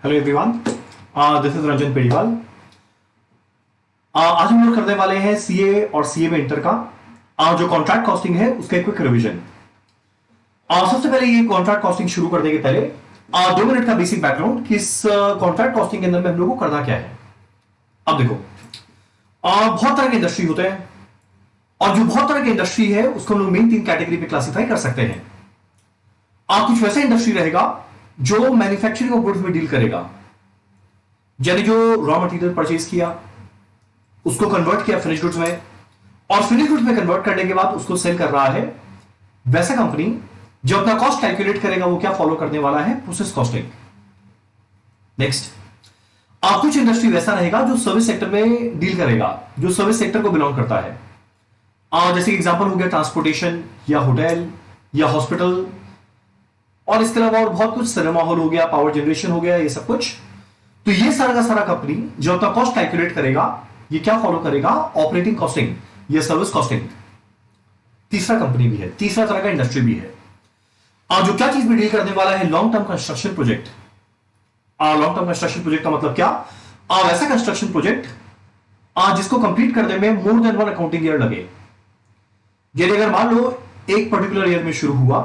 Hello everyone, this is Ranjan Pediwal. आज हम लोग करने वाले हैं सीए और सीए में इंटर का जो कॉन्ट्रैक्ट कॉस्टिंग है उसका एक क्विक रिवीजन। सबसे पहले ये कॉन्ट्रैक्ट कॉस्टिंग शुरू करने के पहले 2 मिनट का बेसिक बैकग्राउंड कि इस कॉन्ट्रैक्ट कॉस्टिंग के अंदर में हम लोग को करना क्या है। अब देखो, बहुत तरह के इंडस्ट्री होते हैं और जो बहुत तरह की इंडस्ट्री है उसको हम लोग मेन 3 कैटेगरी में क्लासिफाई कर सकते हैं। कुछ वैसा इंडस्ट्री रहेगा जो मैन्युफैक्चरिंग ऑफ गुड्स में डील करेगा, यानी जो रॉ मटेरियल परचेज किया उसको कन्वर्ट किया फिनिश गुड्स में और फिनिश गुड्स में कन्वर्ट करने के बाद उसको सेल कर रहा है। वैसा कंपनी जो अपना कॉस्ट कैलकुलेट करेगा वो क्या फॉलो करने वाला है? Process costing. नेक्स्ट, कुछ इंडस्ट्री वैसा रहेगा जो सर्विस सेक्टर में डील करेगा, जो सर्विस सेक्टर को बिलोंग करता है। जैसे एग्जांपल हो गया ट्रांसपोर्टेशन या होटल या हॉस्पिटल, और इसके अलावा और बहुत कुछ, सिनेमा हॉल हो गया, पावर जनरेशन हो गया, ये सब कुछ। तो ये सारा का सारा कंपनी जो अपना कॉस्ट कैलकुलेट करेगा ये क्या फॉलो करेगा? ऑपरेटिंग कॉस्टिंग या सर्विस कॉस्टिंग। तीसरा कंपनी भी है, तीसरा तरह का इंडस्ट्री भी है जो क्या चीज में डील करने वाला है? Long term construction project. Long term construction project का मतलब क्या? वैसा कंस्ट्रक्शन प्रोजेक्ट जिसको कंप्लीट करने में मोर देन 1 अकाउंटिंग ईयर लगे। यदि अगर मान लो एक पर्टिकुलर ईयर में शुरू हुआ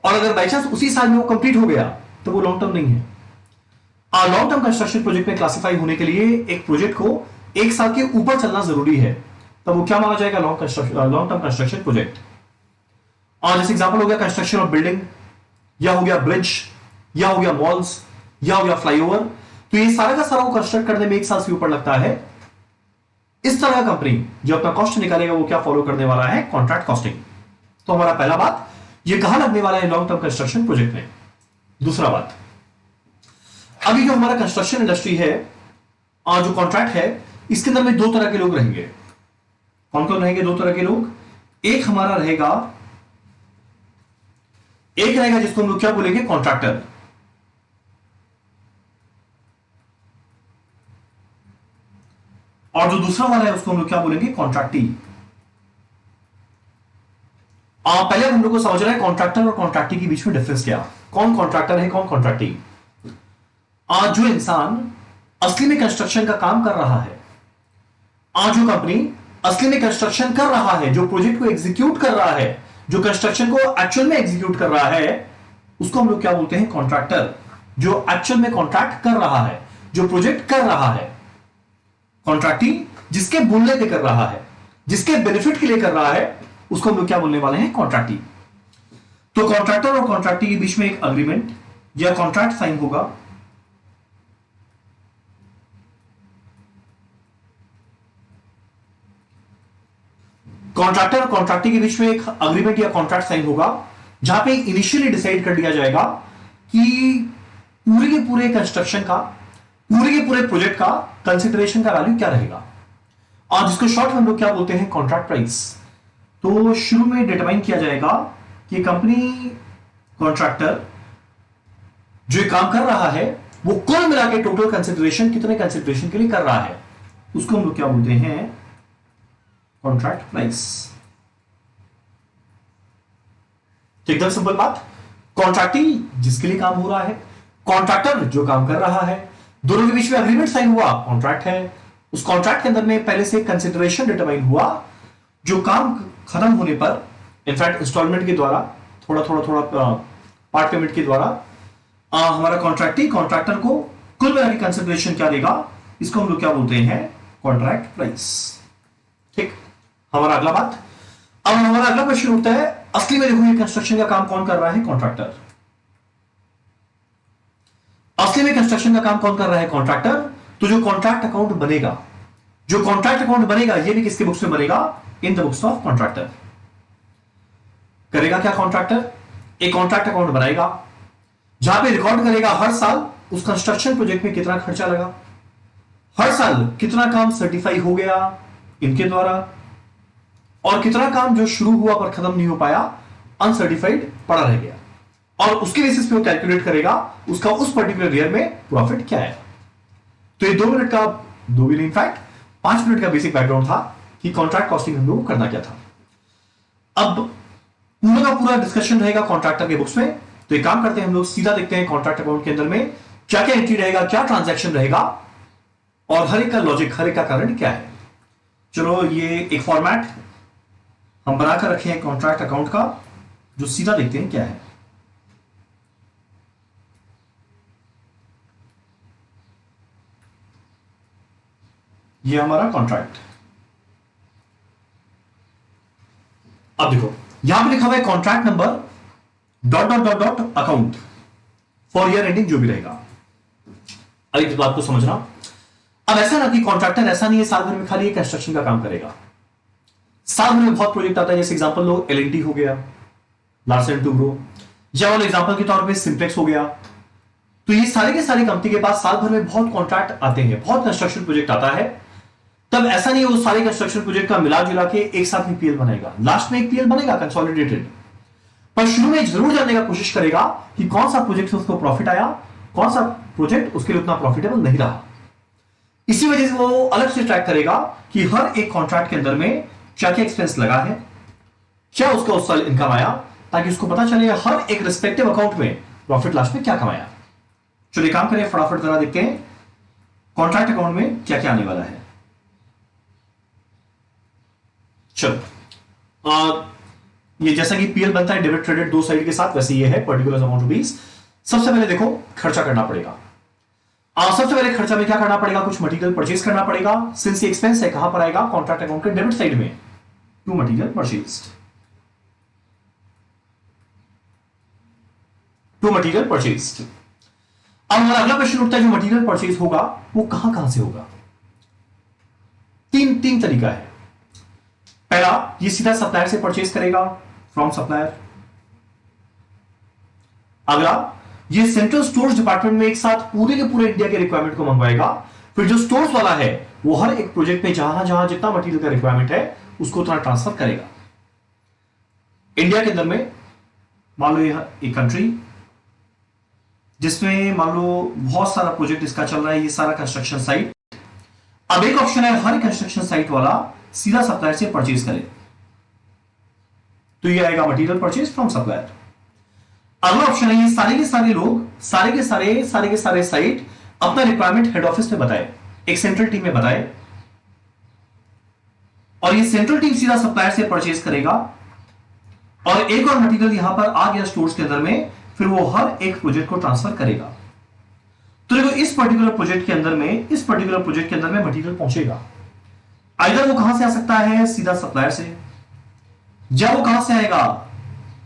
और अगर बाई चांस उसी साल में वो कंप्लीट हो गया तो वो लॉन्ग टर्म नहीं है। लॉन्ग टर्म कंस्ट्रक्शन प्रोजेक्ट में क्लासिफाई होने के लिए एक प्रोजेक्ट को 1 साल के ऊपर चलना जरूरी है, तब वो क्या माना जाएगा? Long term construction project. और जैसे एग्जांपल हो गया कंस्ट्रक्शन ऑफ बिल्डिंग, या हो गया ब्रिज, या हो गया मॉल्स, या हो गया फ्लाईओवर। तो ये सारा का सारा को कंस्ट्रक्ट करने में 1 साल से ऊपर लगता है। इस तरह का कंपनी जो अपना कॉस्ट निकालेगा वो क्या फॉलो करने वाला है? Contract costing. तो हमारा पहला बात ये कहां लगने वाला है? लॉन्ग टर्म कंस्ट्रक्शन प्रोजेक्ट में। दूसरा बात, अभी जो हमारा कंस्ट्रक्शन इंडस्ट्री है जो कॉन्ट्रैक्ट है, इसके अंदर में 2 तरह के लोग रहेंगे। कौन कौन रहेंगे? 2 तरह के लोग। एक हमारा रहेगा, एक रहेगा जिसको हम लोग क्या बोलेंगे? कॉन्ट्रैक्टर। और जो दूसरा वाला है उसको हम लोग क्या बोलेंगे? कॉन्ट्रैक्टी। पहले हम लोग को समझ रहा है कॉन्ट्रैक्टर और कॉन्ट्रैक्टी के बीच में डिफरेंस क्या। कौन कॉन्ट्रैक्टर है, कौन कॉन्ट्रैक्टी? जो इंसान असली में कंस्ट्रक्शन का काम कर रहा है, जो कंपनी असली में कंस्ट्रक्शन कर रहा है, जो प्रोजेक्ट को एग्जीक्यूट कर रहा है, जो कंस्ट्रक्शन को एक्चुअल में एग्जीक्यूट कर रहा है, उसको हम लोग क्या बोलते हैं? कॉन्ट्रैक्टर। जो एक्चुअल में कॉन्ट्रैक्ट कर रहा है, जो प्रोजेक्ट कर रहा है। कॉन्ट्रैक्टी जिसके बोलने पे कर रहा है, जिसके बेनिफिट के लिए कर रहा है, उसको हम लोग क्या बोलने वाले हैं? कॉन्ट्रैक्टी। तो कॉन्ट्रैक्टर और कॉन्ट्रैक्टी के बीच में एक अग्रीमेंट या कॉन्ट्रैक्ट साइन होगा। कॉन्ट्रैक्टर और कॉन्ट्रैक्टी के बीच में एक अग्रीमेंट या कॉन्ट्रैक्ट साइन होगा जहां पे इनिशियली डिसाइड कर लिया जाएगा कि पूरे के पूरे कंस्ट्रक्शन का, पूरे के पूरे प्रोजेक्ट का कंसिडरेशन का वैल्यू क्या रहेगा, और जिसको शॉर्ट में हम लोग क्या बोलते हैं? Contract price. तो शुरू में डिटरमाइन किया जाएगा कि कंपनी, कॉन्ट्रैक्टर जो काम कर रहा है वो कुल मिला के टोटल कंसिडरेशन कितने कंसिडरेशन के लिए कर रहा है, उसको हम लोग क्या बोलते हैं? Contract price. तो एकदम सिंपल बात, कॉन्ट्रैक्टिंग जिसके लिए काम हो रहा है, कॉन्ट्रैक्टर जो काम कर रहा है, दोनों के बीच में अग्रीमेंट साइन हुआ, कॉन्ट्रैक्ट है। उस कॉन्ट्रैक्ट के अंदर में पहले से कंसिडरेशन डिटरमाइन हुआ, जो काम खत्म होने पर इनफैक्ट इंस्टॉलमेंट के द्वारा, थोड़ा थोड़ा थोड़ा पार्ट पेमेंट के द्वारा हमारा कॉन्ट्रैक्टी कॉन्ट्रैक्टर को कुल मिला के कंसिडरेशन क्या देगा, इसको हम लोग क्या बोलते हैं? Contract price. ठीक, हमारा अगला बात। अब हमारा अगला क्वेश्चन उठता है, असली में देखो ये कंस्ट्रक्शन का काम कौन कर रहा है? कॉन्ट्रैक्टर। असली में कंस्ट्रक्शन का काम कौन कर रहा है? कॉन्ट्रैक्टर। तो जो कॉन्ट्रैक्ट अकाउंट बनेगा, जो कॉन्ट्रैक्ट अकाउंट बनेगा, ये भी किसके बुक्स में बनेगा? In the books of contractor. करेगा क्या कॉन्ट्रैक्टर? एक कॉन्ट्रैक्ट अकाउंट बनाएगा जहां पे रिकॉर्ड करेगा हर साल उस कंस्ट्रक्शन प्रोजेक्ट में कितना खर्चा लगा, हर साल कितना काम सर्टिफाई हो गया इनके द्वारा, और कितना काम जो शुरू हुआ पर खत्म नहीं हो पाया, अनसर्टिफाइड पड़ा रह गया, और उसके बेसिस पे वो कैलकुलेट करेगा उसका उस पर्टिकुलर ईयर में प्रॉफिट क्या है। तो ये 2 मिनट का, 2 भी नहीं इनफैक्ट 5 मिनट का बेसिक बैकग्राउंड था कि कॉन्ट्रैक्ट कॉस्टिंग हम लोग को करना क्या था। अब पूरा का पूरा डिस्कशन रहेगा कॉन्ट्रैक्टर के बुक्स में। तो एक काम करते हैं, हम लोग सीधा देखते हैं कॉन्ट्रैक्ट अकाउंट के अंदर में क्या क्या एंट्री रहेगा, क्या ट्रांजैक्शन रहेगा, और हर एक का लॉजिक, हर एक का कारण क्या है। चलो ये एक फॉर्मेट हम बनाकर रखे हैं कॉन्ट्रैक्ट अकाउंट का, जो सीधा देखते हैं क्या है। ये हमारा कॉन्ट्रैक्ट। अब देखो यहां पे लिखा हुआ है contract number dot dot dot dot account for year ending, जो भी रहेगा। अब इस बात को समझना। अब ऐसा ना कि कॉन्ट्रैक्टर ऐसा नहीं है साल भर में खाली कंस्ट्रक्शन का काम करेगा। साल भर में बहुत प्रोजेक्ट आता है, जैसे एग्जांपल लो एलएनटी हो गया, लार्सन टुब्रो, या वाले एग्जांपल के तौर पे सिंप्लेक्स हो गया। तो ये सारे के सारे कंपनी के पास साल भर में बहुत कॉन्ट्रैक्ट आते हैं, बहुत कंस्ट्रक्शन प्रोजेक्ट आता है। तब ऐसा नहीं है वो सारे कंस्ट्रक्शन प्रोजेक्ट का मिला जुला के एक साथ में पीएल बनाएगा, लास्ट में एक पीएल बनेगा कंसोलिडेटेड। पर शुरू में जरूर जानने का कोशिश करेगा कि कौन सा प्रोजेक्ट से उसको प्रॉफिट आया, कौन सा प्रोजेक्ट उसके लिए उतना प्रॉफिटेबल नहीं रहा। इसी वजह से वो अलग से ट्रैक करेगा कि हर एक कॉन्ट्रैक्ट के अंदर में क्या क्या एक्सपेंस लगा है, क्या उसका उस साल इनकम आया, ताकि उसको पता चले हर एक रिस्पेक्टिव अकाउंट में प्रॉफिट लास्ट में क्या कमाया। चलिए काम करें, फटाफट जरा देखते हैं कॉन्ट्रैक्ट अकाउंट में क्या क्या आने वाला है। चलो ये जैसा कि पीएल बनता है डेबिट क्रेडिट दो साइड के साथ, वैसे ये है पर्टिकुलर अमाउंट रुपीज। सबसे पहले देखो खर्चा करना पड़ेगा। सबसे पहले खर्चा में क्या करना पड़ेगा, कुछ मटेरियल परचेज करना पड़ेगा। सिंस ये एक्सपेंस है कहां पर आएगा, कॉन्ट्रैक्ट अकाउंट के डेबिट साइड में, to material purchase, to material purchase. अब हमारा अगला क्वेश्चन उठता है, जो मटेरियल परचेज होगा वो कहां कहां से होगा। तीन तरीका है। पहला, ये सीधा सप्लायर से परचेज करेगा, फ्रॉम सप्लायर। अगला, ये सेंट्रल स्टोर्स डिपार्टमेंट में एक साथ पूरे के पूरे इंडिया के रिक्वायरमेंट को मंगवाएगा। फिर जो स्टोर्स वाला है वो हर एक प्रोजेक्ट में जहां जहां जितना मटेरियल का रिक्वायरमेंट है उसको उतना ट्रांसफर करेगा। इंडिया के अंदर में मान लो यह एक कंट्री जिसमें मान लो बहुत सारा प्रोजेक्ट इसका चल रहा है, ये सारा कंस्ट्रक्शन साइट। अब एक ऑप्शन है हर कंस्ट्रक्शन साइट वाला सीधा सप्लायर से परचेज करे, तो ये आएगा मटेरियल परचेज फ्रॉम सप्लायर। अगला ऑप्शन है ये सारे के सारे लोग, सारे के सारे साइट अपना रिक्वायरमेंट हेड ऑफिस में बताए, एक सेंट्रल टीम में बताए, और ये सेंट्रल टीम सीधा सप्लायर से परचेज करेगा। और एक और मटेरियल यहां पर आ गया स्टोर्स के अंदर में, फिर वो हर एक प्रोजेक्ट को ट्रांसफर करेगा। तो देखो इस पर्टिकुलर प्रोजेक्ट के अंदर में मटेरियल पहुंचेगा। आइदर वो कहां से आ सकता है, सीधा सप्लायर से, या वो कहां से आएगा,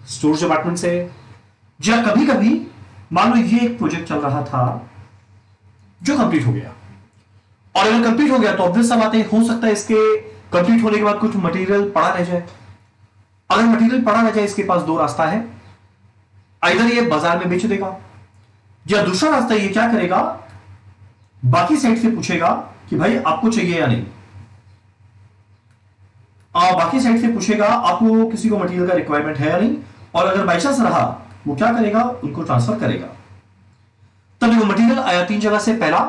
स्टोर्स डिपार्टमेंट से, या कभी कभी मान लो ये एक प्रोजेक्ट चल रहा था जो कंप्लीट हो गया, और अगर कंप्लीट हो गया तो ऑब्वियस सा बात है, हो सकता है इसके कंप्लीट होने के बाद कुछ मटेरियल पड़ा रह जाए। अगर मटेरियल पड़ा रह जाए, इसके पास दो रास्ता है, आइदर ये बाजार में बेच देगा, या दूसरा रास्ता ये क्या करेगा, बाकी साइड से पूछेगा कि भाई आपको चाहिए या नहीं। बाकी साइड से पूछेगा आपको किसी को मटेरियल का रिक्वायरमेंट है या नहीं, और अगर बाई चांस रहा वो क्या करेगा, उनको ट्रांसफर करेगा। तब देखो मटेरियल आया तीन जगह से, पहला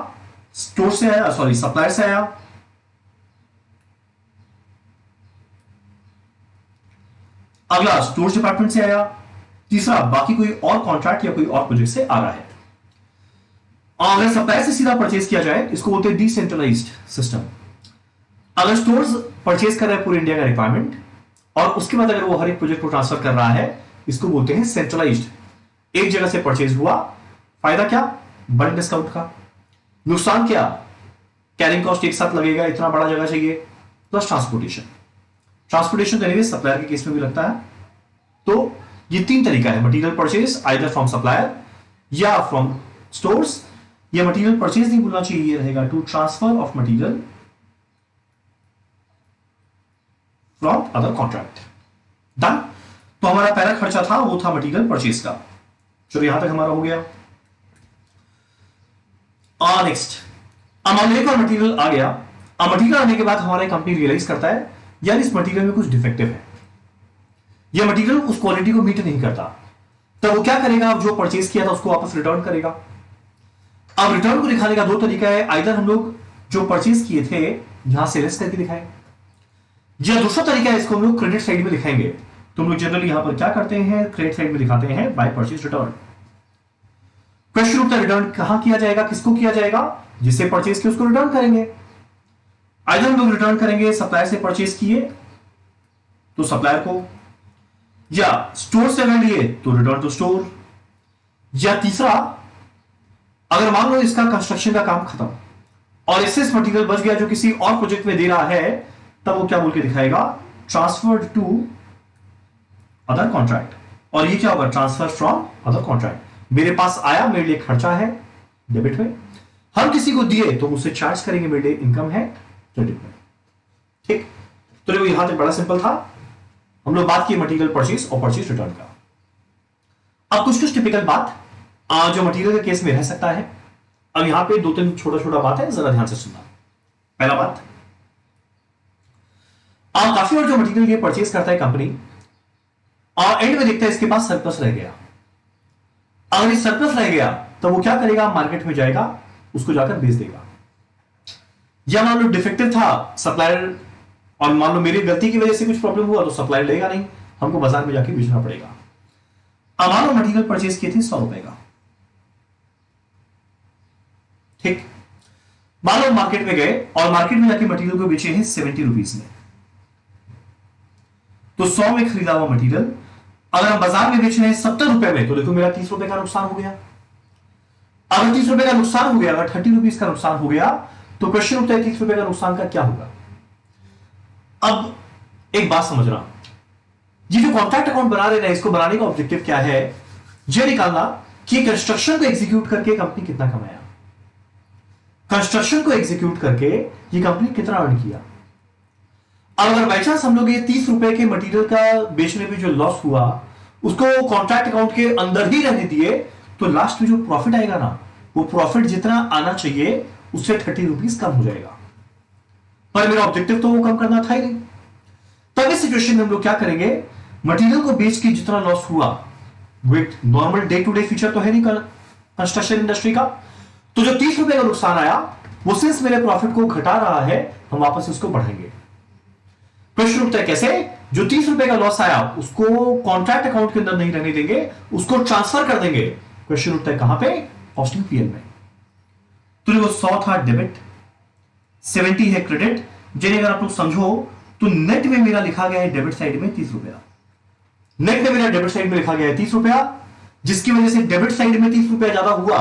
स्टोर से आया, सॉरी सप्लायर से आया, अगला स्टोर डिपार्टमेंट से आया, तीसरा बाकी कोई और कॉन्ट्रैक्ट या कोई और प्रोजेक्ट से आ रहा है। अगर सप्लायर से सीधा परचेज किया जाए, इसको बोलते हैं डिसेंट्रलाइज्ड सिस्टम। अगर स्टोर्स परचेज कर रहा है पूरे इंडिया का रिक्वायरमेंट, और उसके बाद अगर वो हर एक प्रोजेक्ट को ट्रांसफर कर रहा है, इसको बोलते हैं सेंट्रलाइज्ड। एक जगह से परचेज हुआ, फायदा क्या, बल्क डिस्काउंट का, नुकसान क्या, कैरिंग कॉस्ट एक साथ लगेगा, इतना बड़ा जगह चाहिए, प्लस ट्रांसपोर्टेशन तो एनीवे सप्लायर के केस में भी लगता है। तो ये तीन तरीका है material purchase, either from supplier या फ्रॉम स्टोर्स, या मटेरियल परचेज नहीं बोलना चाहिए, ये रहेगा to transfer of material from other contract. Done. तो हमारा पहला खर्चा था वो था मटेरियल परचेज का। चलो यहां तक हमारा हो गया। नेक्स्ट, अब एक और मटेरियल आ गया। अब मटेरियल आने के बाद हमारा कंपनी रियलाइज करता है यार इस मटेरियल में कुछ डिफेक्टिव है, यह मटेरियल उस क्वालिटी को मीट नहीं करता। तो वो क्या करेगा, जो परचेज किया था उसको वापस रिटर्न करेगा। अब रिटर्न को दिखाने का दो तरीका है, आइदर हम लोग जो परचेज किए थे यहां से लेस करके दिखाएं, या दूसरा तरीका है इसको हम लोग क्रेडिट साइड में दिखाएंगे। तो हम लोग जनरली यहां पर क्या करते हैं, क्रेडिट साइड में दिखाते हैं बाय परचेज रिटर्न। क्वेश्चन उठता है रिटर्न कहां किया जाएगा, किसको किया जाएगा, जिससे परचेज किया उसको रिटर्न करेंगे। आइदर हम लोग रिटर्न करेंगे सप्लायर से परचेज किए तो सप्लायर को, या स्टोर से अगर लिए तो रिटर्न टू स्टोर, या तीसरा अगर मान लो इसका कंस्ट्रक्शन का काम खत्म और एक्सेस मटेरियल बच गया जो किसी और प्रोजेक्ट में दे रहा है, तब वो क्या बोल के दिखाएगा, ट्रांसफर्ड टू अदर कॉन्ट्रैक्ट। और ये क्या होगा, ट्रांसफर फ्रॉम अदर कॉन्ट्रैक्ट। मेरे पास आया, मेरे लिए खर्चा है डेबिट में, हम किसी को दिए तो उससे चार्ज करेंगे, मेरे लिए इनकम है क्रेडिट में। ठीक, तो देखो यहां तक बड़ा सिंपल था। हम लोग बात की मटेरियल परचेज और परचेज रिटर्न का। अब कुछ टिपिकल बात जो मटेरियल के केस में रह सकता है। अब यहां पे दो तीन छोटा छोटा बात है, जरा ध्यान से सुनना। पहला बात, काफी और जो मटेरियल ये परचेज करता है कंपनी, एंड में देखता है इसके पास सरप्लस रह गया। अगर ये सरप्लस रह गया तो वो क्या करेगा, मार्केट में जाएगा, उसको जाकर बेच देगा। या मान लो डिफेक्टिव था सप्लायर और मान लो मेरी गलती की वजह से कुछ प्रॉब्लम हुआ तो सप्लायर लेगा नहीं, हमको बाजार में जाके बेचना पड़ेगा। अब मान लो मटेरियल परचेज किए थे 100 रुपए का, ठीक, मान लो मार्केट में गए और मार्केट में जाके मटेरियल को बेचे हैं 70 रुपीज में। तो 100 में खरीदा हुआ मटेरियल अगर हम बाजार में बेच रहे हैं 70 रुपए में, तो देखो मेरा 30 रुपए का नुकसान हो गया। अगर 30 रुपए का नुकसान हो गया, अगर 30 रुपीज का नुकसान हो गया, तो क्वेश्चन उठता है 30 रुपए का नुकसान का क्या होगा। अब एक बात समझना, ये जो कॉन्ट्रैक्ट अकाउंट बना रहे हैं, इसको बनाने का ऑब्जेक्टिव क्या है, ये निकालना कि कंस्ट्रक्शन को एग्जीक्यूट करके कंपनी कितना कमाया, कंस्ट्रक्शन को एग्जीक्यूट करके ये कंपनी कितना अर्न किया। अब अगर बाई चांस हम लोग ये 30 रुपए के मटेरियल का बेचने में जो लॉस हुआ उसको कॉन्ट्रैक्ट अकाउंट के अंदर ही रहने दिए, तो लास्ट में जो प्रॉफिट आएगा ना, वो प्रॉफिट जितना आना चाहिए उससे 30 रुपीज कम हो जाएगा। पर मेरा ऑब्जेक्टिव तो वो कम करना था ही नहीं। तब इस सिचुएशन में हम लोग क्या करेंगे, मटेरियल को बेच के जितना लॉस हुआ, with normal day to day feature तो है नहीं कंस्ट्रक्शन इंडस्ट्री का, तो जो 30 रुपए का नुकसान आया वो सिंस मेरे प्रॉफिट को घटा रहा है, हम वापस उसको बढ़ाएंगे। प्रश्न उठता है कैसे, जो 30 रुपए का लॉस आया उसको कॉन्ट्रैक्ट अकाउंट के अंदर नहीं रहने देंगे, उसको ट्रांसफर कर देंगे। क्वेश्चन उठता है कहां पे, कॉस्टिंग पीएल में। तो देखो 100 था डेबिट, 70 है क्रेडिट। जिन्हें अगर आप लोग समझो तो नेट में मेरा लिखा गया है डेबिट साइड में 30 रुपया, नेट में मेरा डेबिट साइड में लिखा गया है 30 रुपया, जिसकी वजह से डेबिट साइड में 30 रुपया ज्यादा हुआ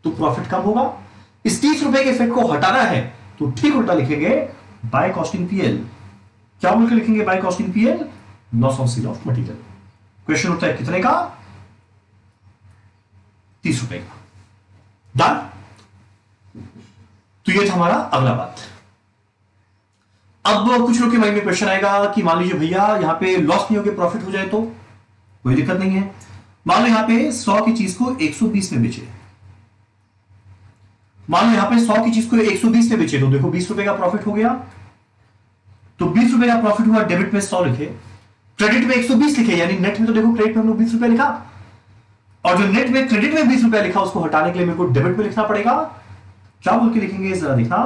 तो प्रॉफिट कम होगा। इस 30 रुपए के इफेक्ट को हटाना है तो ठीक उल्टा लिखेंगे, बाय कॉस्टिंग पीएल। क्या बोल के लिखेंगे, by costing PL, loss on sale of material. Question उठता है कितने का, 30 रुपए का। डन। तो ये था हमारा अगला बात। अब कुछ लोग के माइंड में क्वेश्चन आएगा कि मान लीजिए भैया यहां पे लॉस नहीं हो गया, प्रॉफिट हो जाए तो कोई दिक्कत नहीं है। मान लो यहां पे 100 की चीज को 120 में बेचे, मान लो यहां पे 100 की चीज को 120 में बेचे, तो देखो 20 रुपए का प्रॉफिट हो गया। तो 20 रुपए का प्रॉफिट हुआ, डेबिट में 100 लिखे, क्रेडिट में 120 लिखे, यानी नेट में तो देखो क्रेडिट में हम लोग 20 रुपए लिखा, और जो नेट में क्रेडिट में 20 रुपए लिखा उसको हटाने के लिए मेरे को डेबिट में लिखना पड़ेगा। क्या बोल के लिखेंगे, जरा देखना,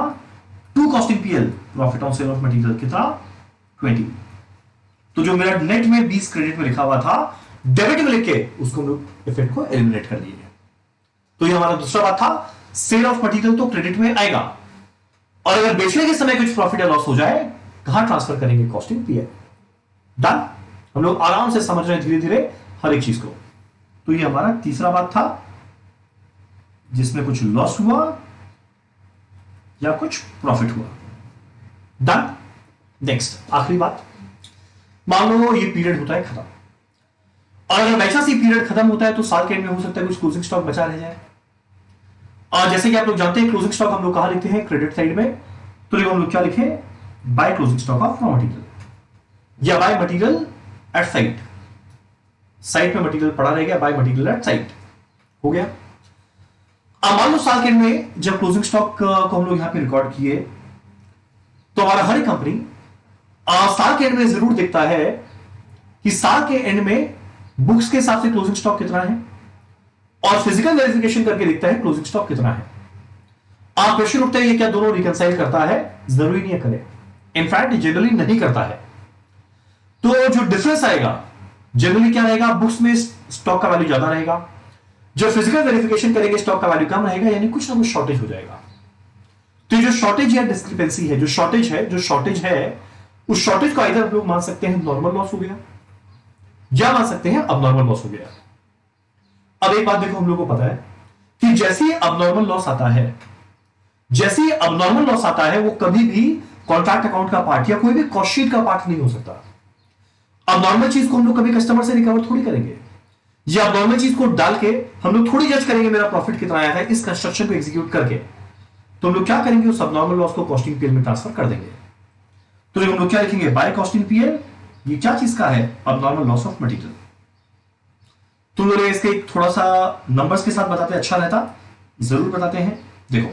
to costing PL, profit on sale of material कितना, 20। तो जो मेरा नेट में 20 क्रेडिट में लिखा हुआ था, डेबिट में लिख के उसको हम लोग इफेक्ट को एलिमिनेट कर दिए। तो ये हमारा दूसरा बात था, सेल ऑफ मटेरियल तो क्रेडिट में आएगा, और अगर बेचने के समय कुछ प्रॉफिट या लॉस हो जाए, कहां ट्रांसफर करेंगे, कॉस्टिंग पीएल। डन। हम लोग आराम से समझ रहे हैं धीरे धीरे हर एक चीज को। तो ये हमारा तीसरा बात था, जिसमें कुछ लॉस हुआ या कुछ प्रॉफिट हुआ। डन। नेक्स्ट आखिरी बात, मान लो ये पीरियड होता है खत्म, और अगर वैसा सी पीरियड खत्म होता है तो साल के एंड में हो सकता है कुछ क्लोजिंग स्टॉक बचा रह जाए। और जैसे कि आप लोग जानते हैं क्लोजिंग स्टॉक हम लोग कहां लिखते हैं, क्रेडिट साइड में। तो देखो हम लोग क्या लिखे, by closing stock of raw material, या by material at site, site में मटेरियल पड़ा रह गया, बाय मटेरियल एट साइट हो गया। अब मान लो साल के एंड में जब क्लोजिंग स्टॉक को हम लोग यहां पे रिकॉर्ड किए, तो हमारा हर एक कंपनी साल के एंड में जरूर देखता है कि साल के एंड में बुक्स के हिसाब से क्लोजिंग स्टॉक कितना है, और फिजिकल वेरिफिकेशन करके देखता है क्लोजिंग स्टॉक कितना है। आप क्वेश्चन उठते हैं ये क्या दोनों रिकंसाइल करता है, जरूरी नहीं है करे, इनफैक्ट जनरली नहीं करता है। तो जो डिफरेंस आएगा जनरली क्या रहेगा, बुक्स में स्टॉक का वैल्यू ज्यादा रहेगा, जब फिजिकल वेरिफिकेशन करेंगे स्टॉक का वैल्यू कम रहेगा, यानी कुछ ना कुछ शॉर्टेज हो जाएगा। तो जो शॉर्टेज या डिस्क्रिपेंसी है, जो शॉर्टेज है उस शॉर्टेज को इधर हम लोग मान सकते हैं नॉर्मल लॉस हो गया, या मान सकते हैं अबनॉर्मल लॉस हो गया। अब एक बात देखो, हम लोग को पता है कि जैसे ही अबनॉर्मल लॉस आता है, वो कभी भी कॉन्ट्रैक्ट अकाउंट का पार्ट या कोई भी कॉस्ट शीट का पार्ट नहीं हो सकता। अबनॉर्मल चीज को हम लोग कभी कस्टमर से रिकवर थोड़ी करेंगे, या अबनॉर्मल चीज को डाल के हम लोग थोड़ी जज करेंगे मेरा प्रॉफिट कितना आया है इस कंस्ट्रक्शन को एग्जीक्यूट करके। तो हम लोग क्या करेंगे, उस अबनॉर्मल लॉस को कॉस्टिंग पीएल में ट्रांसफर कर देंगे। तो हम लोग क्या लिखेंगे, बाय कॉस्टिंग पीएल, ये क्या चीज का है, अबनॉर्मल लॉस ऑफ मटेरियल। तुम लोग इसके थोड़ा सा नंबर्स के साथ बताते अच्छा रहता, जरूर बताते हैं। देखो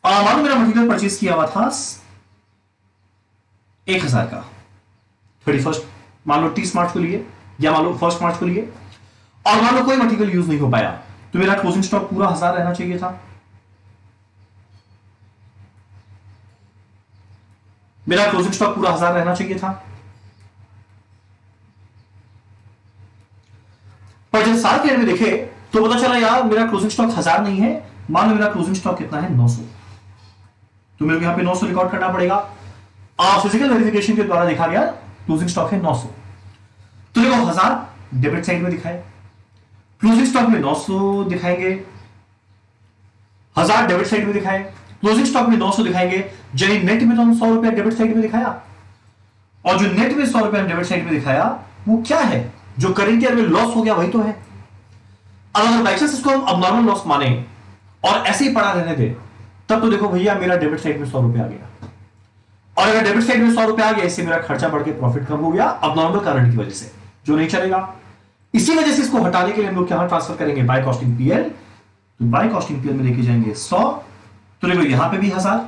मानो मेरा मटेरियल परचेज किया हुआ था 1000 का 31 मान लो 30 मार्च को लिए, या मान लो 1 मार्च को लिए, और मान लो कोई मटेरियल यूज नहीं हो पाया, तो मेरा क्लोजिंग स्टॉक पूरा 1000 रहना चाहिए था। मेरा क्लोजिंग स्टॉक पूरा 1000 रहना चाहिए था। पर जब साल के एंड में देखे तो पता चला यार मेरा क्लोजिंग स्टॉक 1000 नहीं है, मान लो मेरा क्लोजिंग स्टॉक कितना है 900। तो मेरे को यहां पे 900 रिकॉर्ड करना पड़ेगा। फिजिकल वेरिफिकेशन के द्वारा देखा गया क्लोजिंग स्टॉक है 900। तो देखो 1000 डेबिट साइड में दिखाए, क्लोजिंग स्टॉक में 900 दिखाएंगे, 1000 डेबिट साइड में दिखाए, क्लोजिंग स्टॉक में 900 दिखाएंगे। जैसे नेट में तो हम 100 रुपया डेबिट साइड में दिखाया, और जो नेट में 100 रुपया डेबिट साइड में दिखाया वो क्या है, जो करेंट ईयर में लॉस हो गया वही तो है। अगर बाई चांस इसको हम अबनॉर्मल लॉस माने और ऐसे ही पड़ा रहने दे, तब तो देखो भैया मेरा डेबिट साइड में 100 रुपया आ गया, और अगर डेबिट साइड में 100 रुपया आ गया, इससे मेरा खर्चा बढ़ के प्रॉफिट कम हो गया अबनॉर्मल कारण की वजह से, जो नहीं चलेगा। इसी वजह से इसको हटाने के लिए हम लोग क्या ट्रांसफर करेंगे, बाय कॉस्टिंग पीएल। तो बाय कॉस्टिंग पीएल में लेके जाएंगे 100, तो देखो यहां पे भी 1000,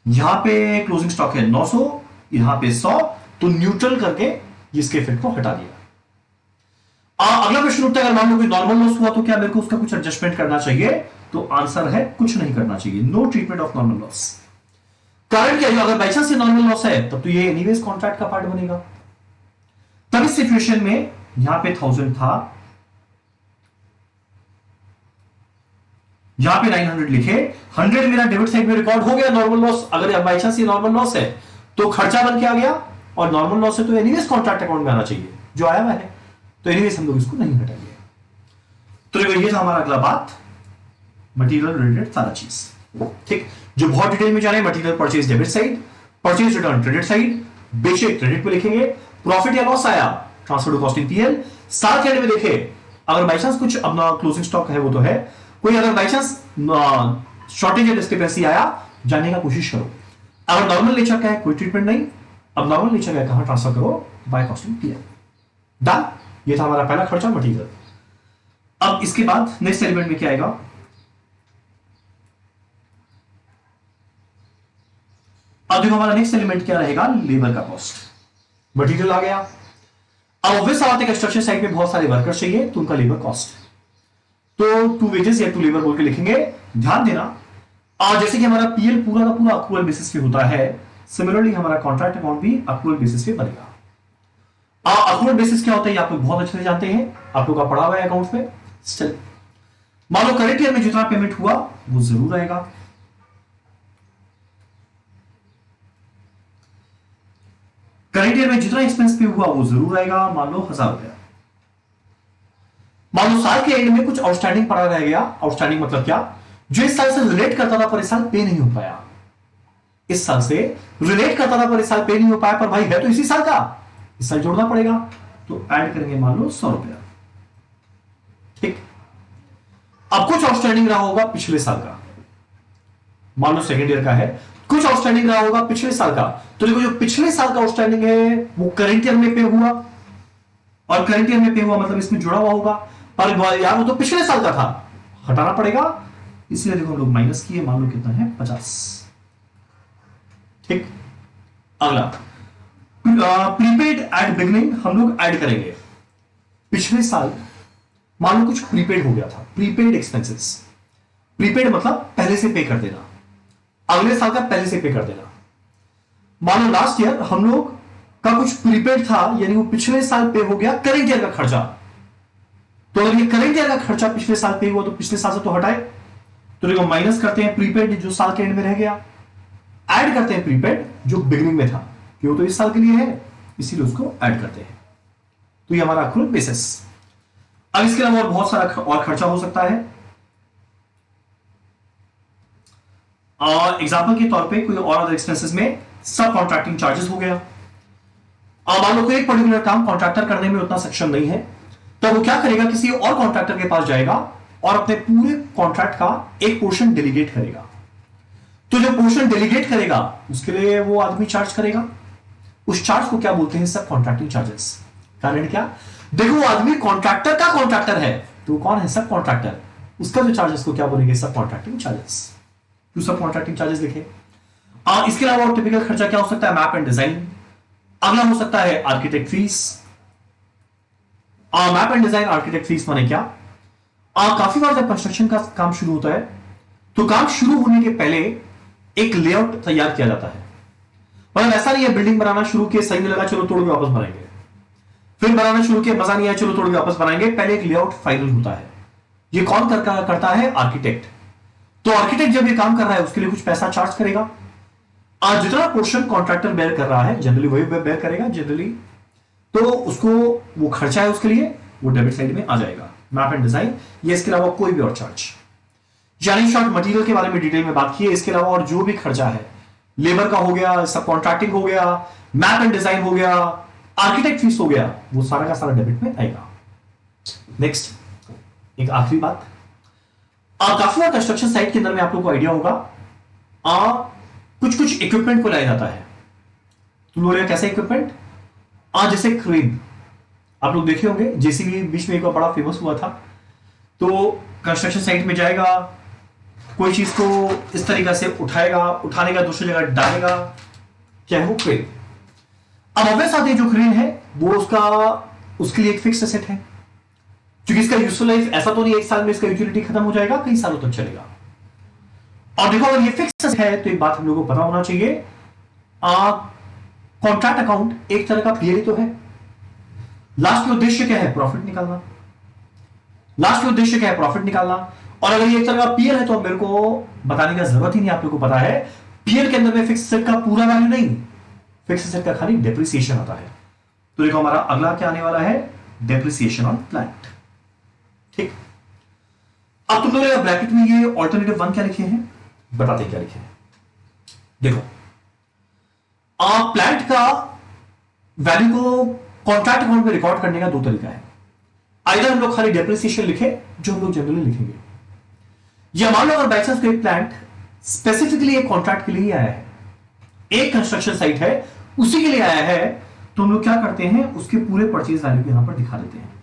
यहां पे क्लोजिंग स्टॉक है 900, यहां पे 100, तो न्यूट्रल करके इसके इफेक्ट को हटा दिया। अगला क्वेश्चन उठता है, अगर मान लो कि नॉर्मल लॉस हुआ तो क्या मेरे को उसका कुछ एडजस्टमेंट करना चाहिए, तो आंसर है कुछ नहीं करना चाहिए, no treatment of normal loss. कारण क्या है, अगर बाई चांस से नॉर्मल लॉस है तब तो ये एनीवेज कॉन्ट्रैक्ट का पार्ट बनेगा। तब इस सिचुएशन में यहां पे 1000 था, यहां पे 900 लिखे, 100 मेरा डेबिट साइड में रिकॉर्ड हो गया नॉर्मल लॉस। अगर बाई चांस ये नॉर्मल लॉस है तो खर्चा बन के आ गया, और नॉर्मल लॉस है तो एनीवेज कॉन्ट्रैक्ट अकाउंट में आना चाहिए, जो आया हुआ है, तो एनीवेज हम लोग इसको नहीं हटाएंगे। तो देखो ये था हमारा अगला बात, मटेरियल रिलेटेड सारा चीज, ठीक। जो बहुत डिटेल में जा रहे हैं, material purchase debit side, purchase return credit side, बेचे क्रेडिट पे लिखेंगे, प्रॉफिट या लॉस आया ट्रांसफर टू कॉस्टिंग पीएल। साथ के एंड में देखे अगर बाई चांस कुछ अपना क्लोजिंग स्टॉक है वो तो है, कोई अगर बाई चांस शॉर्टेज या डिस्क्रिपेंसी आया, जानने का कोशिश करो। अगर नॉर्मल नेचर का है कोई ट्रीटमेंट नहीं, अब नॉर्मल नेचर का है कहां ट्रांसफर करो, बाय कॉस्टिंग पीएल। डन, ये था हमारा पहला खर्चा मटेरियल। अब इसके बाद नेक्स्ट एलिमेंट में क्या आएगा, अब देखो हमारा नेक्स्ट एलिमेंट क्या रहेगा, लेबर का कॉस्ट। मटेरियल आ गया, अब ऑब्वियस बात है कंस्ट्रक्शन साइट में बहुत सारे वर्कर्स चाहिए, तो उनका लेबर कॉस्ट, तो 2 वेजेस या 2 लेबर बोल के लिखेंगे। ध्यान देना, और जैसे कि हमारा पीएल पूरा का पूरा अक्रूवल बेसिस पे होता है, सिमिलरली हमारा कॉन्ट्रैक्ट अकाउंट भी अक्रूवल बेसिस पे बनेगा। अक्रूवल बेसिस क्या होता है आप लोग बहुत अच्छे से जानते हैं, आप लोग का पढ़ा हुआ है अकाउंट में। स्टिल मान लो करेंट ईयर में जितना पेमेंट हुआ वो जरूर आएगा, करेंट ईयर में जितना एक्सपेंस पे हुआ वो जरूर आएगा, मान लो 1000 रुपया। मान लो साल के एंड में कुछ आउटस्टैंडिंग पड़ा रह गया, आउटस्टैंडिंग मतलब क्या, जो इस साल से रिलेट करता था पर इस साल पे नहीं हो पाया, इस साल से रिलेट करता था पर इस साल पे नहीं हो पाया, पर भाई है तो इसी साल का, इस साल जोड़ना पड़ेगा, तो ऐड करेंगे मान लो 100 रुपया, ठीक। अब कुछ आउटस्टैंडिंग रहा होगा पिछले साल का, मान लो सेकेंड ईयर का है, कुछ आउटस्टैंडिंग रहा होगा पिछले साल का, तो देखो जो पिछले साल का आउटस्टैंडिंग है वो करंट ईयर में पे हुआ, और करंट ईयर में पे हुआ मतलब इसमें जुड़ा हुआ होगा, पर यार वो तो पिछले साल का था, हटाना पड़ेगा, इसलिए देखो लोग माइनस किए, मान लो कितना है 50, ठीक। अगला प्रीपेड एट बिगनिंग हम लोग ऐड करेंगे, पिछले साल मान लो कुछ प्रीपेड हो गया था, प्रीपेड एक्सपेंसेस, प्रीपेड मतलब पहले से पे कर देना, अगले साल का पहले से पे कर देना। मान लो लास्ट ईयर हम लोग का कुछ प्रीपेड था, यानी वो पिछले साल पे हो गया करेंट ईयर का खर्चा, तो अगर ये करंट ईयर का खर्चा पिछले साल पे हुआ तो पिछले साल से तो हटाए, तो देखो माइनस करते हैं प्रीपेड जो साल के एंड में रह गया, ऐड करते हैं प्रीपेड जो बिगिनिंग में था क्यों तो इस साल के लिए है इसीलिए उसको ऐड करते हैं। तो ये हमारा अक्रूवल बेसिस। अब इसके अलावा और बहुत सारा और खर्चा हो सकता है। और एग्जांपल के तौर पे कोई और अदर एक्सपेंसेस में सब कॉन्ट्रैक्टिंग चार्जेस हो गया। अब मान लो कोई एक पर्टिकुलर काम कॉन्ट्रैक्टर करने में उतना सक्षम नहीं है तो वो क्या करेगा, किसी और कॉन्ट्रैक्टर के पास जाएगा और अपने पूरे कॉन्ट्रैक्ट का एक पोर्शन डेलीगेट करेगा। तो जो पोर्शन डेलीगेट करेगा उसके लिए वो आदमी चार्ज करेगा। उस चार्ज को क्या बोलते हैं, सब कॉन्ट्रैक्टिंग चार्जेस। कारण क्या, देखो वो आदमी कॉन्ट्रैक्टर का कॉन्ट्रैक्टर है तो कौन है, सब कॉन्ट्रैक्टर, उसका जो चार्जेस को क्या बोलेंगे, सब कॉन्ट्रैक्टिंग चार्जेस। तो सब कॉन्ट्रैक्टिंग चार्जेस लिखे। इसके अलावा और टिपिकल खर्चा क्या हो सकता है, मैप एंड डिजाइन। अगला हो सकता है architect fees. Map and design architect fees माने क्या, काफी बार जब कंस्ट्रक्शन का काम शुरू होता है तो काम शुरू होने के पहले एक लेआउट तैयार किया जाता है। मतलब ऐसा नहीं है बिल्डिंग बनाना शुरू किए, सही नहीं लगा चलो तोड़ के वापस बनाएंगे, फिर बनाना शुरू किया मजा नहीं आया चलो तोड़ के वापस बनाएंगे। पहले एक लेआउट फाइनल होता है। ये कौन करता है, आर्किटेक्ट। तो आर्किटेक्ट जब ये काम कर रहा है उसके लिए कुछ पैसा चार्ज करेगा। आज जितना पोर्शन कॉन्ट्रैक्टर बेयर कर रहा है जनरली वही बेयर करेगा जनरली, तो उसको वो खर्चा है उसके लिए वो डेबिट साइड में आ जाएगा। मैप एंड डिजाइन, ये इसके अलावा कोई भी और चार्ज, यानी शॉर्ट मटेरियल के बारे में डिटेल में बात की है। इसके अलावा और जो भी खर्चा है, लेबर का हो गया, सब कॉन्ट्रैक्टिंग हो गया, मैप एंड डिजाइन हो गया, आर्किटेक्ट फीस हो गया, वो सारा का सारा डेबिट में आएगा। नेक्स्ट एक आखिरी बात, काफी बार कंस्ट्रक्शन साइट के अंदर में आप लोगों को आइडिया होगा कुछ कुछ इक्विपमेंट को लाया जाता है। तुम लोग कैसे इक्विपमेंट, जैसे क्रेन आप लोग देखे होंगे, जेसीबी बीच में एक बार बड़ा फेमस हुआ था। तो कंस्ट्रक्शन साइट में जाएगा, कोई चीज को इस तरीके से उठाएगा, उठाने का दूसरी जगह डालेगा, क्या है वो क्रेन। अब ऑब्वियस बात है जो क्रेन है वो उसके लिए एक फिक्स एसेट है, क्योंकि इसका यूजफुल लाइफ ऐसा तो नहीं एक साल में इसका यूटिलिटी खत्म हो जाएगा, कई सालों तक चलेगा। और देखो अगर ये फिक्स है तो एक बात हम लोगों को पता होना चाहिए, कॉन्ट्रैक्ट अकाउंट एक तरह का पीएल तो है। लास्ट में उद्देश्य क्या है, प्रॉफिट निकालना। लास्ट में उद्देश्य क्या है, प्रॉफिट निकालना। और अगर ये एक तरह का पीएल है तो मेरे को बताने का जरूरत ही नहीं, आप लोगों को पता है पीएल के अंदर में फिक्स एसेट का पूरा वैल्यू नहीं, फिक्स एसेट का खाली डेप्रिसिएशन आता है। तो देखो हमारा अगला क्या आने वाला है, डेप्रिसिएशन ऑन प्लांट। ठीक, अब तुम लोग ब्रैकेट में ये ऑल्टरनेटिव 1 क्या लिखे हैं, बताते क्या लिखे हैं। देखो प्लांट का वैल्यू को कॉन्ट्रैक्ट अकाउंट में रिकॉर्ड करने का दो तरीका है। आइदर हम लोग खाली डेप्रिसिएशन लिखे जो हम लोग जनरली लिखेंगे, या मान लो अगर बाय चांस कोई प्लांट स्पेसिफिकली एक कॉन्ट्रैक्ट के लिए आया है, एक कंस्ट्रक्शन साइट है उसी के लिए आया है, तो हम लोग क्या करते हैं उसके पूरे परचेज वैल्यू को यहां पर दिखा देते हैं।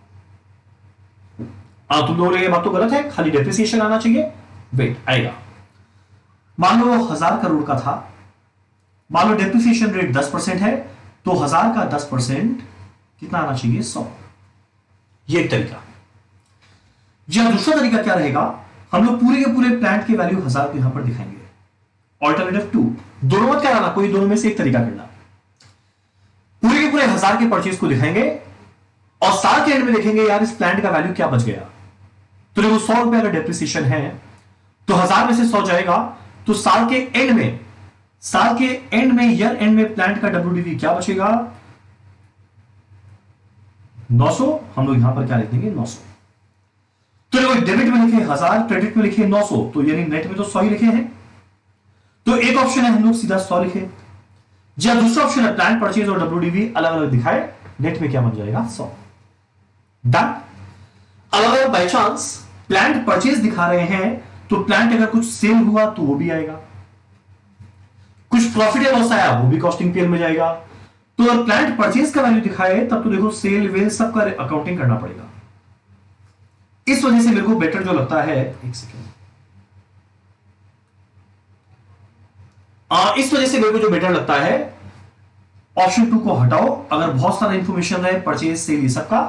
तुम लोग ये बात तो गलत है, खाली डेप्रिसिएशन आना चाहिए। वेट आएगा, मान लो 1000 करोड़ का था, मान लो डेप्रिसिएशन रेट 10% है, तो 1000 का 10% कितना आना चाहिए, 100। ये एक तरीका। या दूसरा तरीका क्या रहेगा, हम लोग पूरे के पूरे प्लांट की वैल्यू 1000 को यहां पर दिखाएंगे। ऑल्टरनेटिव 2, दोनों मत कराना, कोई दोनों में से एक तरीका करना। पूरे के पूरे 1000 के परचेज को दिखाएंगे और साल के एंड में देखेंगे यार इस प्लांट का वैल्यू क्या बच गया। तो देखो 100 रुपए अगर डेप्रिसिएशन है तो 1000 में से 100 जाएगा, तो साल के एंड में ईयर एंड में प्लांट का डब्ल्यूडीवी क्या बचेगा, 900। हम लोग यहां पर क्या लिख देंगे, 900। तो देखो डेबिट में लिखे 1000, क्रेडिट में लिखे 900, तो यानी नेट में तो 100 ही लिखे हैं। तो एक ऑप्शन है हम लोग सीधा 100 लिखे, या दूसरा ऑप्शन है प्लांट परचेज और डब्ल्यूडीवी अलग अलग दिखाए, नेट में क्या बन जाएगा, 100। डन। अब अगर बाई चांस प्लांट परचेज दिखा रहे हैं तो प्लांट अगर कुछ सेल हुआ तो वो भी आएगा, कुछ प्रॉफिट या लॉस आया वो भी कॉस्टिंग पीएल में जाएगा। तो अगर प्लांट परचेज का वैल्यू दिखाए तब तो देखो सेल वेल सबका अकाउंटिंग करना पड़ेगा। इस वजह से मेरे को बेटर जो लगता है, एक सेकेंड, इस वजह से मेरे को जो बेटर लगता है ऑप्शन 2 को हटाओ। अगर बहुत सारा इंफॉर्मेशन है परचेज सेल ये सबका,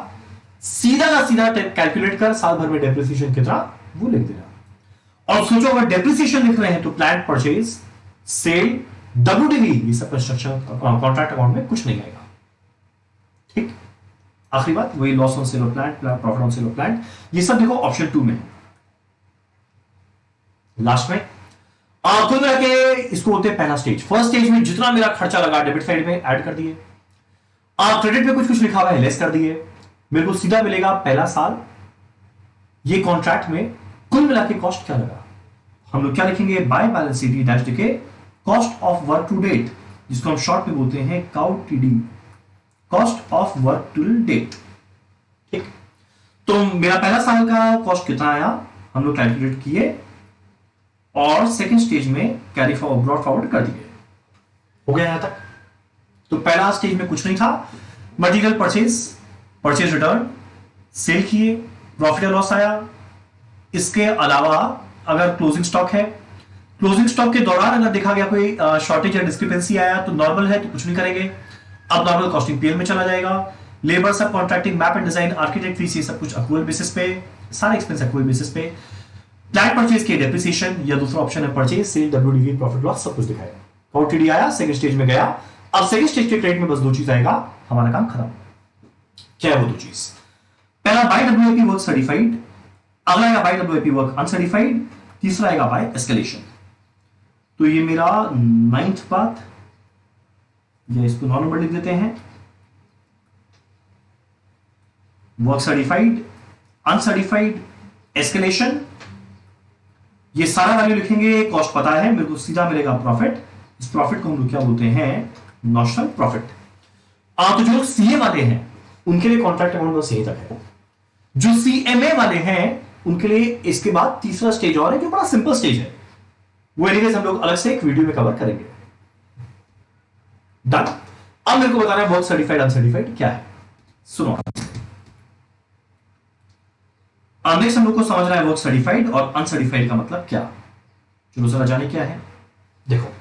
सीधा का सीधा कैलकुलेट कर साल भर में डेप्रिसिएशन कितना वो लिख देना। और सोचो अगर डेप्रिसिएशन लिख रहे हैं तो प्लांट परचेज सेल डब्ल्यूडीवी ये सब कंस्ट्रक्शन कॉन्ट्रैक्ट अकाउंट में कुछ नहीं आएगा। ठीक, आखिरी बात वही loss on sale of plant, profit on sale of plant, ये सब देखो ऑप्शन 2 में। लास्ट में कुल मिला के इसको बोलते हैं पहला स्टेज। फर्स्ट स्टेज में जितना मेरा खर्चा लगा डेबिट साइड में ऐड कर दिए, क्रेडिट में कुछ कुछ लिखा हुआ है लेस कर दिए, मेरे को सीधा मिलेगा पहला साल ये कॉन्ट्रैक्ट में कुल मिला के कॉस्ट क्या लगा। हम लोग क्या लिखेंगे, बाय बैलेंस शीट डैश लिखे cost of work to date, जिसको हम शॉर्ट में बोलते हैं काउ TD, cost of work to date. ठीक, तो मेरा पहला साल का कॉस्ट कितना आया हम लोग कैलकुलेट किए और सेकेंड स्टेज में कैरी ब्रॉड फॉरवर्ड कर दिए। हो गया यहां तक। तो पहला स्टेज में कुछ नहीं था, मटेरियल परचेज रिटर्न, सेल किए, प्रॉफिट या लॉस आया। इसके अलावा अगर क्लोजिंग स्टॉक है, क्लोजिंग स्टॉक के दौरान अगर देखा गया कोई शॉर्टेज या डिस्क्रिपेंसी आया तो नॉर्मल है तो कुछ नहीं करेंगे, अब नॉर्मल कॉस्टिंग पीएल में चला जाएगा। Labour subcontracting, map and design, architect fees, ये सब कुछ अक्रूवल बेसिस पे, सारे एक्सपेंस अक्रूवल बेसिस पे। प्लांट परचेज के डेप्रिसिएशन या दूसरा ऑप्शन है purchase, sale, WDV, profit loss, सब कुछ दिखाएगा। काउंट आया, सेकंड स्टेज में गया। अब सेकंड स्टेज के क्रेडिट में बस दो चीज आएगा, हमारा काम खत्म। क्या है वो दो चीज? पहला बाय डब्ल्यूआईपी वर्क सर्टिफाइड, अगला आएगा बाय डब्ल्यूआईपी वर्क अनसर्टिफाइड, तीसरा आएगा बाय एस्केलेशन। तो ये मेरा 9th बात, या इसको 9 नंबर लिख देते हैं। वर्क सर्टिफाइड, अनसर्टिफाइड, एस्केलेशन, ये सारा वैल्यू लिखेंगे। कॉस्ट पता है मेरे को, सीधा मिलेगा प्रॉफिट। इस प्रॉफिट को हम लोग क्या बोलते हैं, नॉशनल प्रॉफिट। तो जो लोग सीए वाले हैं उनके लिए कॉन्ट्रैक्ट अमाउंट बस यहीं तक है। जो सीएमए वाले हैं उनके लिए इसके बाद तीसरा स्टेज और है जो बड़ा सिंपल स्टेज है, वो एनीवेज हम लोग अलग से एक वीडियो में कवर करेंगे। डन। अब मेरे को बताना है वर्क सर्टिफाइड अनसर्टिफाइड क्या है। सुनो, नेक्स्ट हम लोग को समझना है वर्क सर्टिफाइड और अनसर्टिफाइड का मतलब क्या। चलो जरा जाने क्या है। देखो,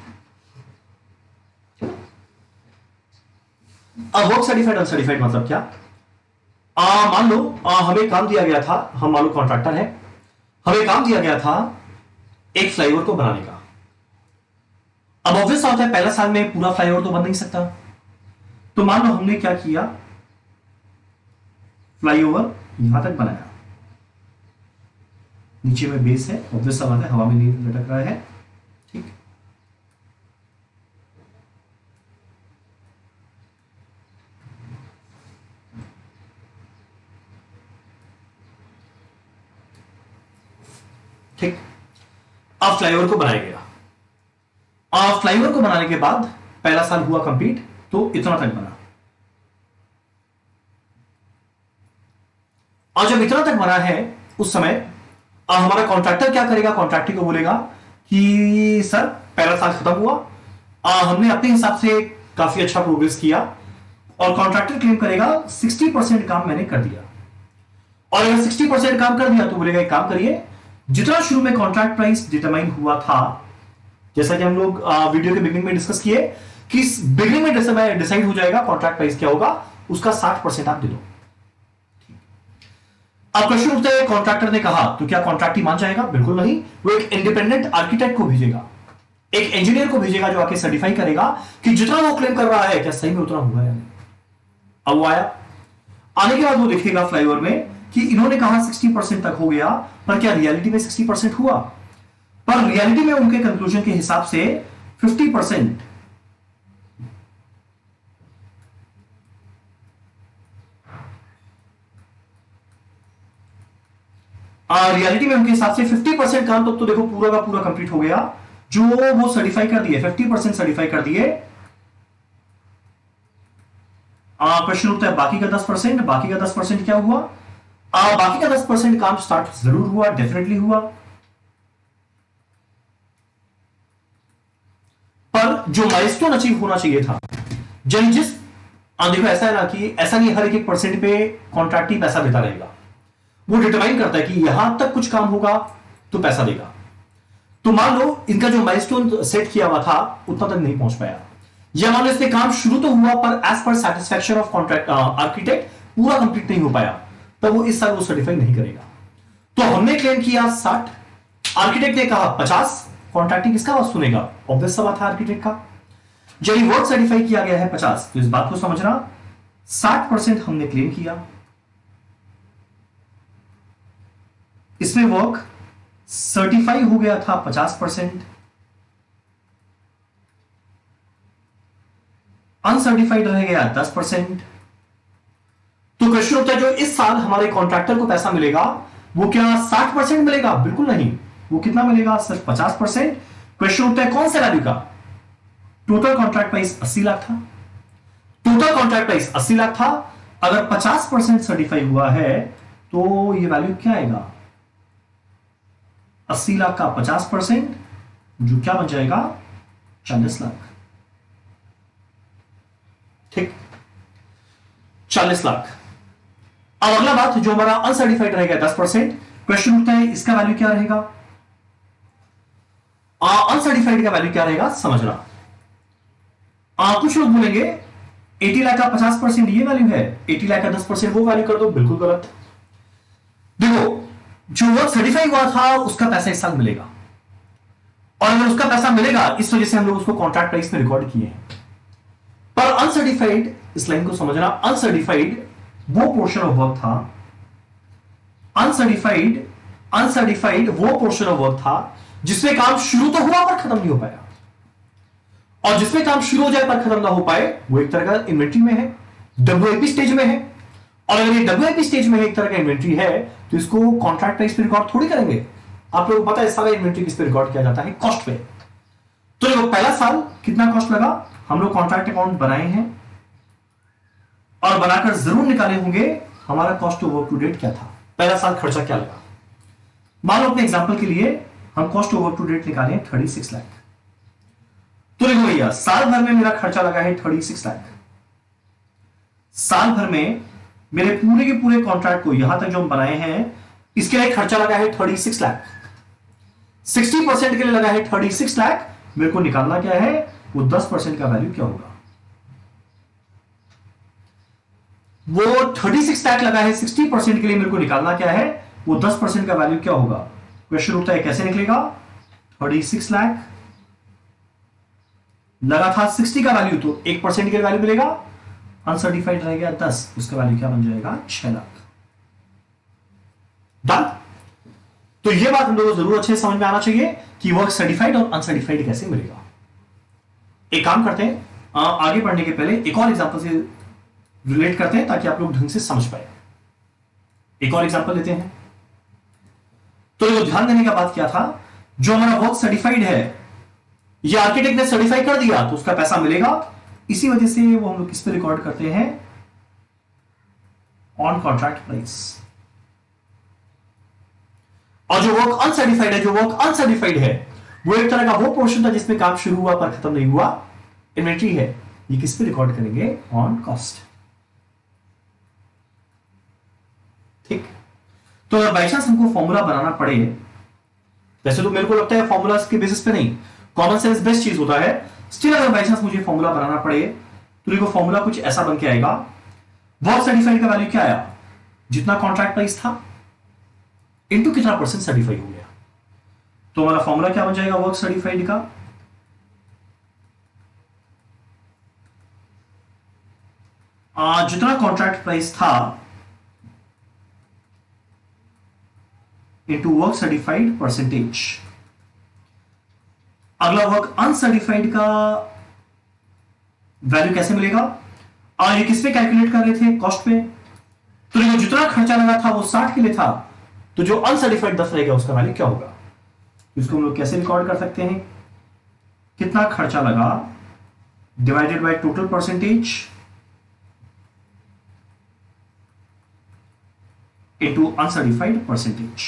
अब वर्क सर्टिफाइड अनसर्टिफाइड मतलब क्या। मान लो हमें काम दिया गया था, हम मान लो कॉन्ट्रैक्टर है, हमें काम दिया गया था एक फ्लाईओवर को बनाने का। अब ऑब्वियस होता है पहला साल में पूरा फ्लाईओवर तो बन नहीं सकता, तो मान लो हमने क्या किया, फ्लाईओवर यहां तक बनाया, नीचे में बेस है, ऑब्वियस सा बात है हवा में नहीं लटक रहा है। ठीक, ठीक। अब फ्लाईओवर को बनाया गया, अब फ्लाईओवर को बनाने के बाद पहला साल हुआ कंप्लीट, तो इतना तक बना। और जब इतना तक बना है उस समय हमारा कॉन्ट्रैक्टर क्या करेगा, कॉन्ट्रैक्टर को बोलेगा कि सर पहला साल खत्म हुआ, हमने अपने हिसाब से काफी अच्छा प्रोग्रेस किया, और कॉन्ट्रैक्टर क्लेम करेगा 60% काम मैंने कर दिया। और अगर 60% काम कर दिया तो बोलेगा एक काम करिए, जितना शुरू में कॉन्ट्रैक्ट प्राइस डिटरमाइन हुआ था, जैसा कि हम लोग वीडियो के बिगिनिंग में डिस्कस किए कि बिगिनिंग में डिसाइड हो जाएगा कॉन्ट्रैक्ट प्राइस क्या होगा, उसका 60% आप दे दो। अब क्वेश्चन उठता है, कॉन्ट्रैक्टर ने कहा तो क्या कॉन्ट्रैक्ट ही मान जाएगा? बिल्कुल नहीं, वो एक इंडिपेंडेंट आर्किटेक्ट को भेजेगा, एक इंजीनियर को भेजेगा जो आके सर्टिफाई करेगा कि जितना वो क्लेम कर रहा है क्या सही में उतना हुआ है। अब वो आया, आने के बाद वो देखेगा फ्लाईओवर में कि इन्होंने कहा 60% तक हो गया, पर क्या रियलिटी में 60% हुआ? पर रियलिटी में उनके कंक्लूजन के हिसाब से 50% रियलिटी में उनके हिसाब से 50% काम तो देखो पूरा का पूरा कंप्लीट हो गया, जो वो सर्टिफाई कर दिए 50% सर्टिफाई कर दिए। क्वेश्चन उठता है बाकी का 10%, बाकी का 10% क्या हुआ? बाकी का 10% काम स्टार्ट जरूर हुआ, डेफिनेटली हुआ, पर जो माइलस्टोन अचीव होना चाहिए था, जिस देखो ऐसा है ना कि ऐसा नहीं हर एक परसेंट पे कॉन्ट्रैक्ट पैसा देता रहेगा, वो डिटरमाइन करता है कि यहां तक कुछ काम होगा तो पैसा देगा। तो मान लो इनका जो माइलस्टोन सेट किया हुआ था उतना तक नहीं पहुंच पाया, या मान लो इससे काम शुरू तो हुआ पर एज पर सेटिस्फैक्शन ऑफ कॉन्ट्रैक्ट आर्किटेक्ट पूरा कंप्लीट नहीं हो पाया, तब वो इस साल वो सर्टिफाई नहीं करेगा। तो हमने क्लेम किया 60, आर्किटेक्ट ने कहा 50, कॉन्ट्रैक्टिंग किसका बात सुनेगा? ऑब्वियस सा बात है आर्किटेक्ट का। जब वर्क सर्टिफाई किया गया है 50, तो इस बात को समझना 60% हमने क्लेम किया, इसमें वर्क सर्टिफाई हो गया था 50%, अनसर्टिफाइड रह गया 10%। तो क्वेश्चन होता है जो इस साल हमारे कॉन्ट्रैक्टर को पैसा मिलेगा वो क्या 60% मिलेगा? बिल्कुल नहीं, वो कितना मिलेगा? सिर्फ 50%। क्वेश्चन होता है कौन से वैल्यू का? टोटल कॉन्ट्रैक्ट प्राइस 80 लाख था, टोटल कॉन्ट्रैक्ट प्राइस 80 लाख था। अगर 50% सर्टिफाई हुआ है तो ये वैल्यू क्या आएगा? 80 लाख का 50% जो क्या बन जाएगा? 40 लाख। ठीक, 40 लाख। अब अगला बात जो हमारा अनसर्टिफाइड रहेगा 10%। क्वेश्चन उठता है इसका वैल्यू क्या रहेगा? अनसर्टिफाइड का वैल्यू क्या रहेगा समझना। कुछ लोग बोलेंगे 80 लाख का 50% ये वैल्यू है, 80 लाख का 10% वो वैल्यू कर दो। बिल्कुल गलत। देखो, जो वर्क सर्टिफाई हुआ था उसका पैसा इस साल मिलेगा, और अगर उसका पैसा मिलेगा इस वजह से हम लोग उसको कॉन्ट्रैक्ट प्राइस में रिकॉर्ड किए हैं। पर अनसर्टिफाइड, इस लाइन को समझना, अनसर्टिफाइड वो पोर्शन ऑफ वर्क था, अनसर्टिफाइड वो पोर्शन ऑफ वर्क था जिसमें काम शुरू तो हुआ पर खत्म नहीं हो पाया, और जिसमें काम शुरू हो जाए पर खत्म ना हो पाए वो एक तरह का इन्वेंट्री में है, डब्ल्यूआईपी स्टेज में है। और अगर ये डब्ल्यूआईपी स्टेज में एक तरह का इन्वेंट्री है तो इसको कॉन्ट्रैक्ट प्राइस पे रिकॉर्ड थोड़ी करेंगे। आप लोगों को पता है सारा इन्वेंट्री किस पे रिकॉर्ड किया जाता है? कॉस्ट पे। तो देखो पहला साल कितना कॉस्ट लगा, हम लोग कॉन्ट्रैक्ट अकाउंट बनाए हैं और बनाकर जरूर निकाले होंगे हमारा cost to work to date क्या था, पहला साल खर्चा क्या लगा। मान लो अपने एग्जांपल के लिए हम cost to work to date निकाले 36 लाख। तो देखो भैया साल भर में मेरा खर्चा लगा है 36 लाख। साल भर में मेरे पूरे के पूरे कॉन्ट्रैक्ट को यहां तक जो हम बनाए हैं इसके लिए खर्चा लगा है 36 लाख। 60% के लिए लगा है 36 लाख। मेरे को निकालना क्या है? वो 10% का वैल्यू क्या होगा? वो 36 लाख लगा है, 60% के लिए मेरे को निकालना क्या है? वो 10% का वैल्यू क्या होगा? क्वेश्चन उठता है कैसे निकलेगा? 36 लाख लगा था 60 का वैल्यू, तो 1% के वैल्यू मिलेगा। अनसर्टिफाइड रह गया 10, उसका वैल्यू क्या बन जाएगा? 6 लाख। डन। तो ये बात हम लोगों को जरूर अच्छे समझ में आना चाहिए कि वर्क सर्टिफाइड और अनसर्टिफाइड कैसे मिलेगा। एक काम करते हैं, आगे बढ़ने के पहले एक और एग्जांपल से रिलेट करते हैं ताकि आप लोग ढंग से समझ पाए। एक और एग्जांपल लेते हैं। तो जो ध्यान देने का बात किया था, जो हमारा वर्क सर्टिफाइड है ये आर्किटेक्ट ने सर्टिफाई कर दिया तो उसका पैसा मिलेगा। इसी वजह से वो हम लोग किस पे रिकॉर्ड करते हैं? On contract price. और जो वर्क अनसर्टिफाइड है वो एक तरह का वो पोर्शन था जिसमें काम शुरू हुआ पर खत्म नहीं हुआ, इन्वेंट्री है। ये किस पे रिकॉर्ड करेंगे? On cost. ठीक। तो अगर बाई चांस हमको फॉर्मूला बनाना पड़े, वैसे तो मेरे को लगता है फॉर्मूला के बेसिस पे नहीं, कॉमन सेंस बेस्ट चीज होता है, स्टिल अगर बाई चांस मुझे फॉर्मूला बनाना पड़े तो देखो फॉर्मूला कुछ ऐसा बन के आएगा। वर्क सर्टिफाइड का वैल्यू क्या आया? जितना कॉन्ट्रैक्ट प्राइस था इनटू कितना परसेंट सर्टिफाई हो गया। तो हमारा फॉर्मूला क्या बन जाएगा वर्क सर्टिफाइड का? जितना कॉन्ट्रैक्ट प्राइस था इनटू वर्क सर्टिफाइड परसेंटेज। अगला वर्क अनसर्टिफाइड का वैल्यू कैसे मिलेगा? ये किस पे कैलकुलेट कर रहे थे? कॉस्ट पे। तो देखो जितना खर्चा लगा था वो 60 के लिए था, तो जो अनसर्टिफाइड 10 रहेगा उसका वैल्यू क्या होगा? इसको हम लोग कैसे रिकॉर्ड कर सकते हैं? कितना खर्चा लगा divided by total percentage into uncertified percentage.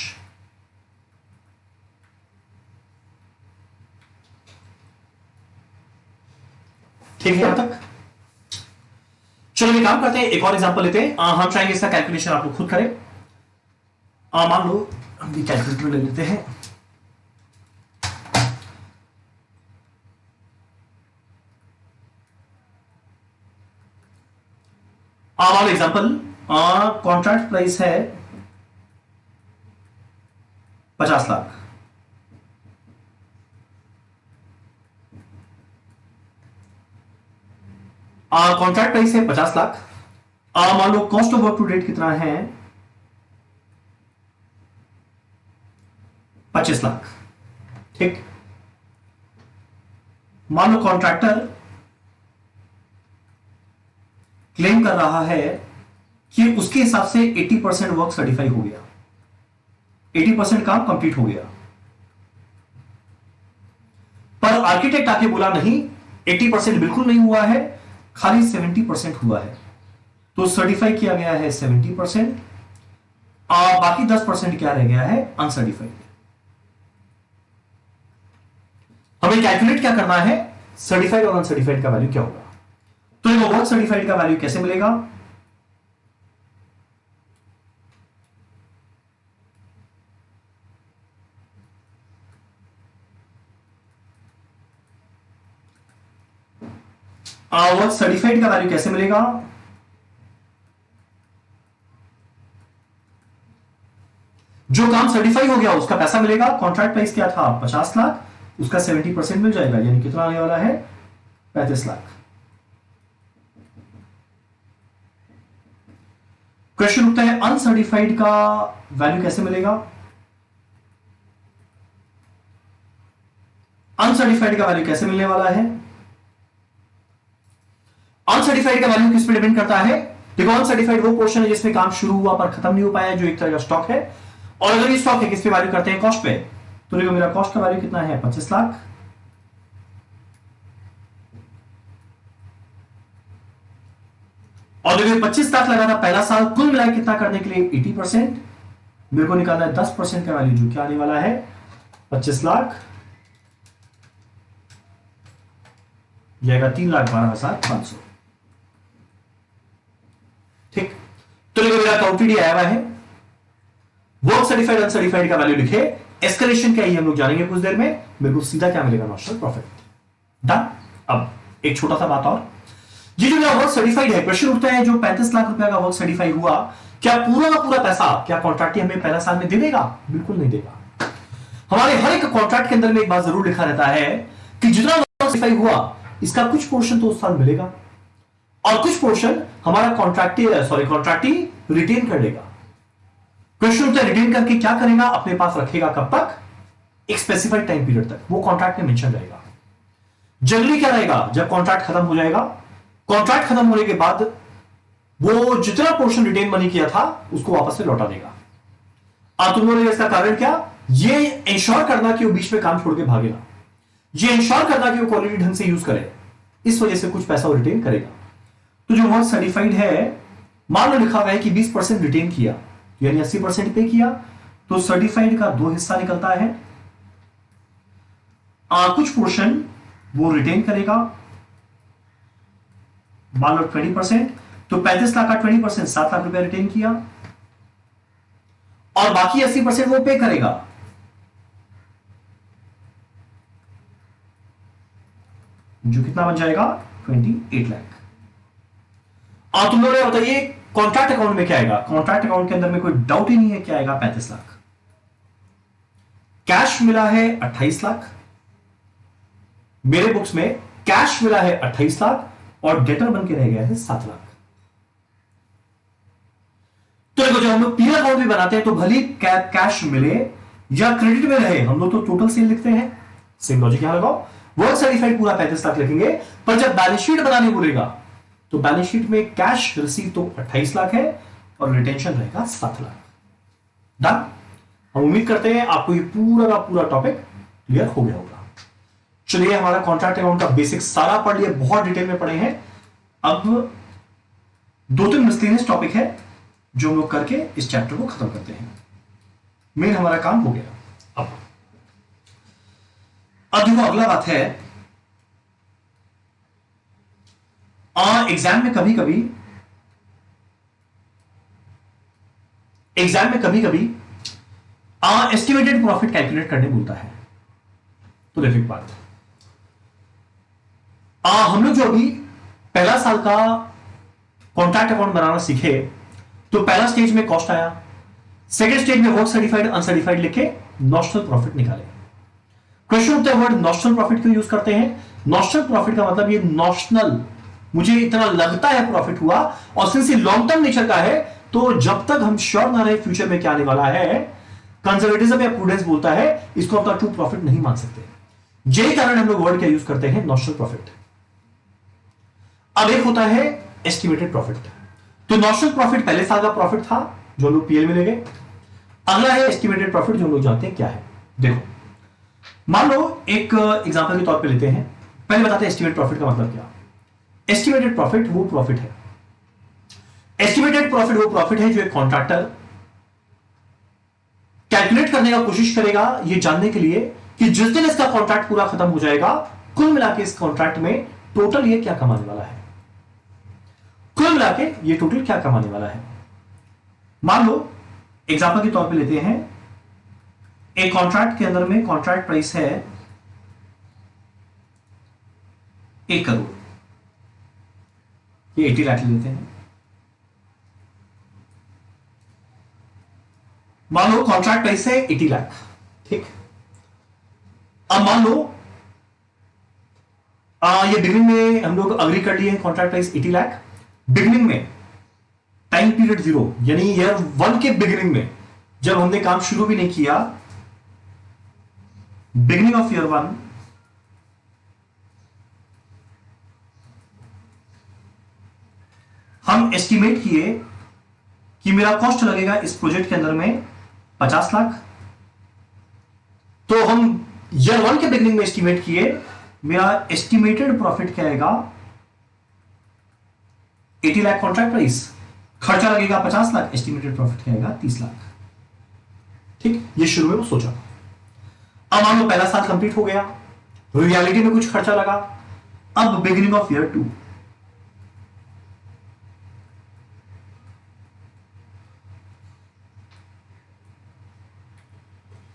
ठीक है यहां तक? चलो एक काम करते हैं, एक और एग्जांपल लेते हैं। हम चाहेंगे इसका कैलकुलेशन आप लोग खुद करें। मान लो हम भी कैलकुलेटर ले लेते हैं। मान लो एग्जांपल कॉन्ट्रैक्ट प्राइस है 50 लाख। कॉन्ट्रैक्ट प्राइस है 50 लाख। मान लो cost of work to date कितना है, 25 लाख। ठीक, मान लो कॉन्ट्रैक्टर क्लेम कर रहा है कि उसके हिसाब से 80% वर्क सर्टिफाई हो गया, 80% काम कंप्लीट हो गया, पर आर्किटेक्ट आके बोला नहीं 80% बिल्कुल नहीं हुआ है, खाली 70% हुआ है। तो सर्टिफाई किया गया है 70% और बाकी 10% क्या रह गया है, अनसर्टिफाइड। हमें कैलकुलेट क्या करना है, सर्टिफाइड और अनसर्टिफाइड का वैल्यू क्या होगा। तो ये वर्क सर्टिफाइड का वैल्यू कैसे मिलेगा, वर्क सर्टिफाइड का वैल्यू कैसे मिलेगा, जो काम सर्टिफाई हो गया उसका पैसा मिलेगा। कॉन्ट्रैक्ट प्राइस क्या था, 50 लाख, उसका 70% मिल जाएगा, यानी कितना आने वाला है, 35 लाख। क्वेश्चन उठता है अनसर्टिफाइड का वैल्यू कैसे मिलेगा। अनसर्टिफाइड का वैल्यू कैसे मिलने वाला है, अनसर्टिफाइड का वैल्यू किस पे डिपेंड करता है। देखो अनसर्टिफाइड वो पोर्शन है जिसमें काम शुरू हुआ पर खत्म नहीं हो पाया, जो एक तरह का स्टॉक है, और अगर ये स्टॉक है किस पे वैल्यू करते हैं, कॉस्ट पे। तो देखो मेरा कॉस्ट का वैल्यू कितना है, 25 लाख, और देखो 25 लाख लगा था पहला साल, कुल मिलाकर कितना करने के लिए 80%, मेरे को निकालना है 10% का वैल्यू, जो क्या आने वाला है 25 लाख जाएगा 3,12,500। ठीक, तो देखो मेरा काउंटेड आया हुआ है। वर्क सर्टिफाइड अनसर्टिफाइड का वैल्यू लिखे, एस्केलेशन क्या है हम लोग जानेंगे कुछ देर में। मेरे को सीधा क्या मिलेगा, नॉमिनल प्रॉफिट। डन। अब एक छोटा सा बात और, ये जो मेरा वर्क सर्टिफाइड है, क्वेश्चन उठता है जो 35 लाख रुपए का वर्क सर्टिफाई हुआ, क्या पूरा का पूरा पैसा क्या कॉन्ट्रैक्ट हमें पहला साल में दे देगा, बिल्कुल नहीं देगा। हमारे हर एक कॉन्ट्रैक्ट के अंदर में एक बात जरूर लिखा रहता है कि जितना वर्क सर्टिफाई हुआ इसका कुछ पोर्शन तो उस साल मिलेगा और कुछ पोर्शन हमारा कॉन्ट्रैक्टी रिटेन कर लेगा। क्वेश्चन उठता है रिटेन करके क्या करेगा, अपने पास रखेगा कब तक, एक स्पेसिफाइड टाइम पीरियड तक, वो कॉन्ट्रैक्ट में मेंशन रहेगा। जनरली क्या रहेगा, जब कॉन्ट्रैक्ट खत्म हो जाएगा, कॉन्ट्रैक्ट खत्म होने के बाद वो जितना पोर्शन रिटेन मनी किया था उसको वापस से लौटा देगा। अब तुम लोगों ने इसका कारण क्या, ये इंश्योर करना कि वो बीच में काम छोड़ के भागे ना, ये इंश्योर करना कि वो क्वालिटी ढंग से यूज करे, इस वजह से कुछ पैसा वो रिटेन करेगा। तो जो वर्क सर्टिफाइड है, मान लो लिखा हुआ है कि 20% रिटेन किया, यानी 80% पे किया, तो सर्टिफाइड का 2 हिस्सा निकलता है। कुछ पोर्शन वो रिटेन करेगा, मान लो 20%, तो 35 लाख का 20% 7 लाख रुपए रिटेन किया, और बाकी 80% वो पे करेगा। जो कितना बन जाएगा, 28 लाख। और तुम लोग बताइए कॉन्ट्रैक्ट अकाउंट में क्या आएगा, कॉन्ट्रैक्ट अकाउंट के अंदर में कोई डाउट ही नहीं है, क्या आएगा, 35 लाख। कैश मिला है 28 लाख, मेरे बुक्स में कैश मिला है 28 लाख और डेटर बन के रह गया है 7 लाख। तो देखो जब हम लोग पी अकाउंट भी बनाते हैं तो भले कैश मिले या क्रेडिट में रहे, हम लोग तो टोटल सेल लिखते हैं, सेम लॉजिक यहां लगाओ। वर्क सर्टिफाइड पूरा 35 लाख लिखेंगे, पर जब बैलेंस शीट बनाने बोलेगा तो बैलेंस शीट में कैश रिसीव तो 28 लाख है और रिटेंशन रहेगा 7 लाख। डन। हम उम्मीद करते हैं आपको ये पूरा का पूरा टॉपिक क्लियर हो गया होगा। चलिए हमारा कॉन्ट्रैक्ट अकाउंट का बेसिक सारा पढ़ लिया, बहुत डिटेल में पढ़े हैं। अब 2-3 मिसलेनियस टॉपिक है जो हम लोग करके इस चैप्टर को खत्म करते हैं। मेन हमारा काम हो गया। अब देखो अगला बात है, एग्जाम में कभी कभी एस्टिमेटेड प्रॉफिट कैलकुलेट करने बोलता है। तो देखो एक बात, हम लोग जो अभी पहला साल का कॉन्ट्रैक्ट अकाउंट बनाना सीखे, तो पहला स्टेज में कॉस्ट आया, सेकंड स्टेज में वर्क सर्टिफाइड अनसर्टिफाइड लिखे नॉमिनल प्रॉफिट निकाले। क्वेश्चन होता है वर्ड नॉमिनल प्रॉफिट क्यों यूज करते हैं। नॉमिनल प्रॉफिट का मतलब ये नॉमिनल मुझे इतना लगता है प्रॉफिट हुआ, और सिंस ये लॉन्ग टर्म नेचर का है, तो जब तक हम श्योर ना रहे फ्यूचर में क्या आने वाला है, कंजर्वेटिज्म या प्रूडेंस बोलता है इसको अपना ट्रू प्रॉफिट नहीं मान सकते। यही कारण हम लोग वर्ड क्या यूज करते हैं, नॉशनल प्रॉफिट। अब एक होता है एस्टिमेटेड प्रॉफिट। तो नॉशनल प्रॉफिट पहले साल का प्रॉफिट था जो लोग पीएल में ले गए। अगला है एस्टिमेटेड प्रॉफिट, जो लोग जानते हैं क्या है। देखो, मान लो एक एग्जांपल के तौर पे लेते हैं, पहले बताते हैं एस्टिमेटेड प्रॉफिट का मतलब क्या। एस्टिमेटेड प्रॉफिट वो प्रॉफिट है, एस्टिमेटेड प्रॉफिट वो प्रॉफिट है जो एक कॉन्ट्रैक्टर कैलकुलेट करने का कोशिश करेगा ये जानने के लिए कि जिस दिन इसका कॉन्ट्रैक्ट पूरा खत्म हो जाएगा, कुल मिला के इस कॉन्ट्रैक्ट में टोटल ये क्या कमाने वाला है, कुल मिला के ये टोटल क्या कमाने वाला है। मान लो एग्जांपल के तौर पे लेते हैं, एक कॉन्ट्रैक्ट के अंदर में कॉन्ट्रैक्ट प्राइस है 1 करोड़, ये 80 लाख लेते हैं। मान लो कॉन्ट्रैक्ट प्राइस है 80 लाख, ठीक। अब मान लो ये बिगनिंग में हम लोग अग्री कर लिए हैं, कॉन्ट्रैक्ट प्राइस 80 लाख। बिगनिंग में टाइम पीरियड 0 यानी ईयर 1 के बिगनिंग में, जब हमने काम शुरू भी नहीं किया, बिगनिंग ऑफ ईयर 1, हम एस्टिमेट किए कि मेरा कॉस्ट लगेगा इस प्रोजेक्ट के अंदर में 50 लाख। तो हम ईयर 1 के बिगनिंग में एस्टिमेट किए, मेरा एस्टिमेटेड प्रॉफिट क्या आएगा, 80 लाख कॉन्ट्रैक्ट प्राइस, खर्चा लगेगा 50 लाख, एस्टिमेटेड प्रॉफिट क्या आएगा 30 लाख, ठीक। ये शुरू में वो सोचा। अब मान लो पहला साल कंप्लीट हो गया, रियलिटी में कुछ खर्चा लगा। अब बिगिनिंग ऑफ ईयर 2,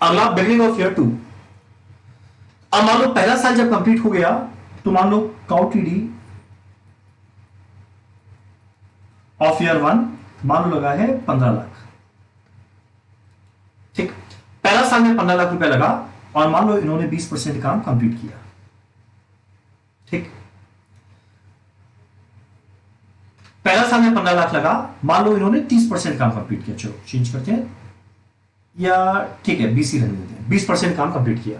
अगला बिगिनिंग ऑफ ईयर 2। अब मान लो पहला साल जब कंप्लीट हो गया, तो मान लो काउटीडी ऑफ ईयर 1 मान लो लगा है 15 लाख, ठीक। पहला साल में 15 लाख रुपया लगा, और मान लो इन्होंने 20% काम कंप्लीट किया, ठीक। पहला साल में 15 लाख लगा, मान लो इन्होंने 30% काम कंप्लीट किया। चलो चेंज करते हैं, या ठीक है 20 ही रहने देते हैं, 20% काम कंप्लीट किया।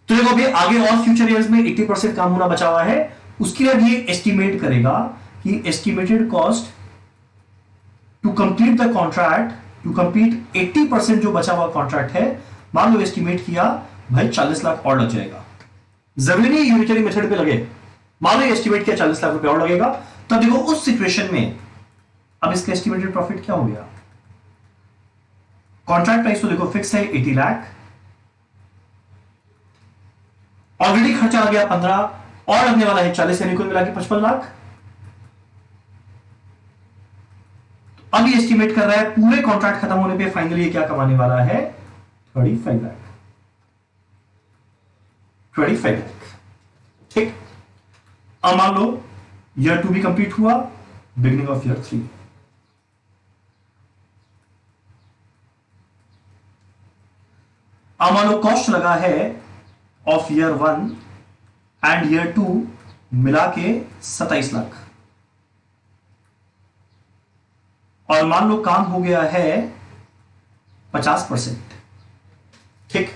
तो देखो अभी आगे और फ्यूचर ईयर्स में 80% काम होना बचा हुआ है, उसके लिए ये एस्टिमेट करेगा कि estimated cost to complete the contract, to complete 80% जो बचा हुआ कॉन्ट्रैक्ट है, मान लो एस्टिमेट किया भाई 40 लाख और लग जाएगा। जरूरी नहीं यूनिटरी मेथड पे लगे, मान लो एस्टिमेट किया 40 लाख रुपए और लगेगा। तब देखो उस सिचुएशन में अब इसका एस्टिमेटेड प्रॉफिट क्या हो गया, कॉन्ट्रैक्ट प्राइस तो देखो फिक्स है 80 लाख, ऑलरेडी खर्चा आ गया 15 और लगने वाला है 40, यानी कुल मिला के 55 लाख। अब ये एस्टिमेट कर रहा है पूरे कॉन्ट्रैक्ट खत्म होने पे फाइनली ये क्या कमाने वाला है, 35 लाख, 25 लाख, ठीक। अब मान लो ईयर 2 भी कंप्लीट हुआ, बिगिनिंग ऑफ ईयर 3, अब मान लो कॉस्ट लगा है ऑफ ईयर 1 एंड ईयर 2 मिला के 27 लाख, और मान लो काम हो गया है 50%, ठीक।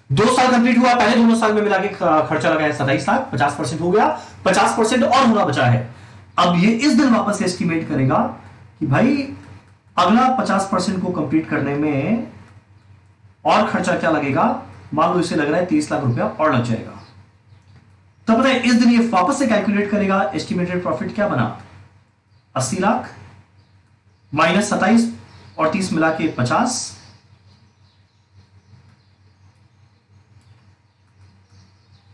2 साल कंप्लीट हुआ, पहले दोनों साल में मिला के खर्चा लगा है 27 लाख, 50% हो गया, 50% और होना बचा है। अब ये इस दिन वापस एस्टिमेट करेगा कि भाई अगला 50% को कंप्लीट करने में और खर्चा क्या लगेगा, मान लो इसे लग रहा है 30 लाख रुपया और लग जाएगा। तब पता है इस दिन ये वापस से कैलकुलेट करेगा, एस्टिमेटेड प्रॉफिट क्या बना, 80 लाख माइनस 27 और 30 मिला के 50,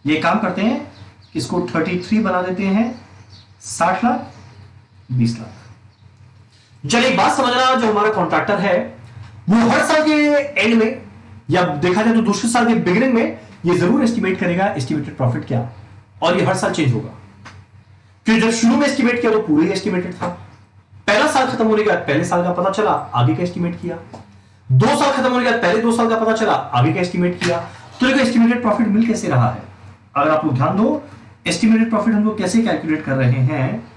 ये काम करते हैं, इसको 33 बना देते हैं, 60 लाख 20 लाख। चलिए एक बात समझना, जो हमारा कॉन्ट्रैक्टर है वो हर साल के एंड में, या देखा जाए तो दूसरे साल के बिगिनिंग में, ये जरूर एस्टिमेट करेगा एस्टिमेटेड प्रॉफिट क्या, और ये हर साल चेंज होगा। क्योंकि जब शुरू में एस्टिमेट किया तो पूरे ही एस्टिमेटेड था, पहला साल खत्म होने के बाद पहले साल का पता चला, आगे का एस्टिमेट किया, 2 साल खत्म होने के बाद पहले 2 साल का पता चला, आगे का एस्टिमेट किया। तो देखो एस्टिमेटेड प्रॉफिट मिल कैसे रहा है। अगर आप लोग ध्यान दो, एस्टिमेटेड प्रॉफिट हम लोग कैसे कैलकुलेट कर रहे हैं,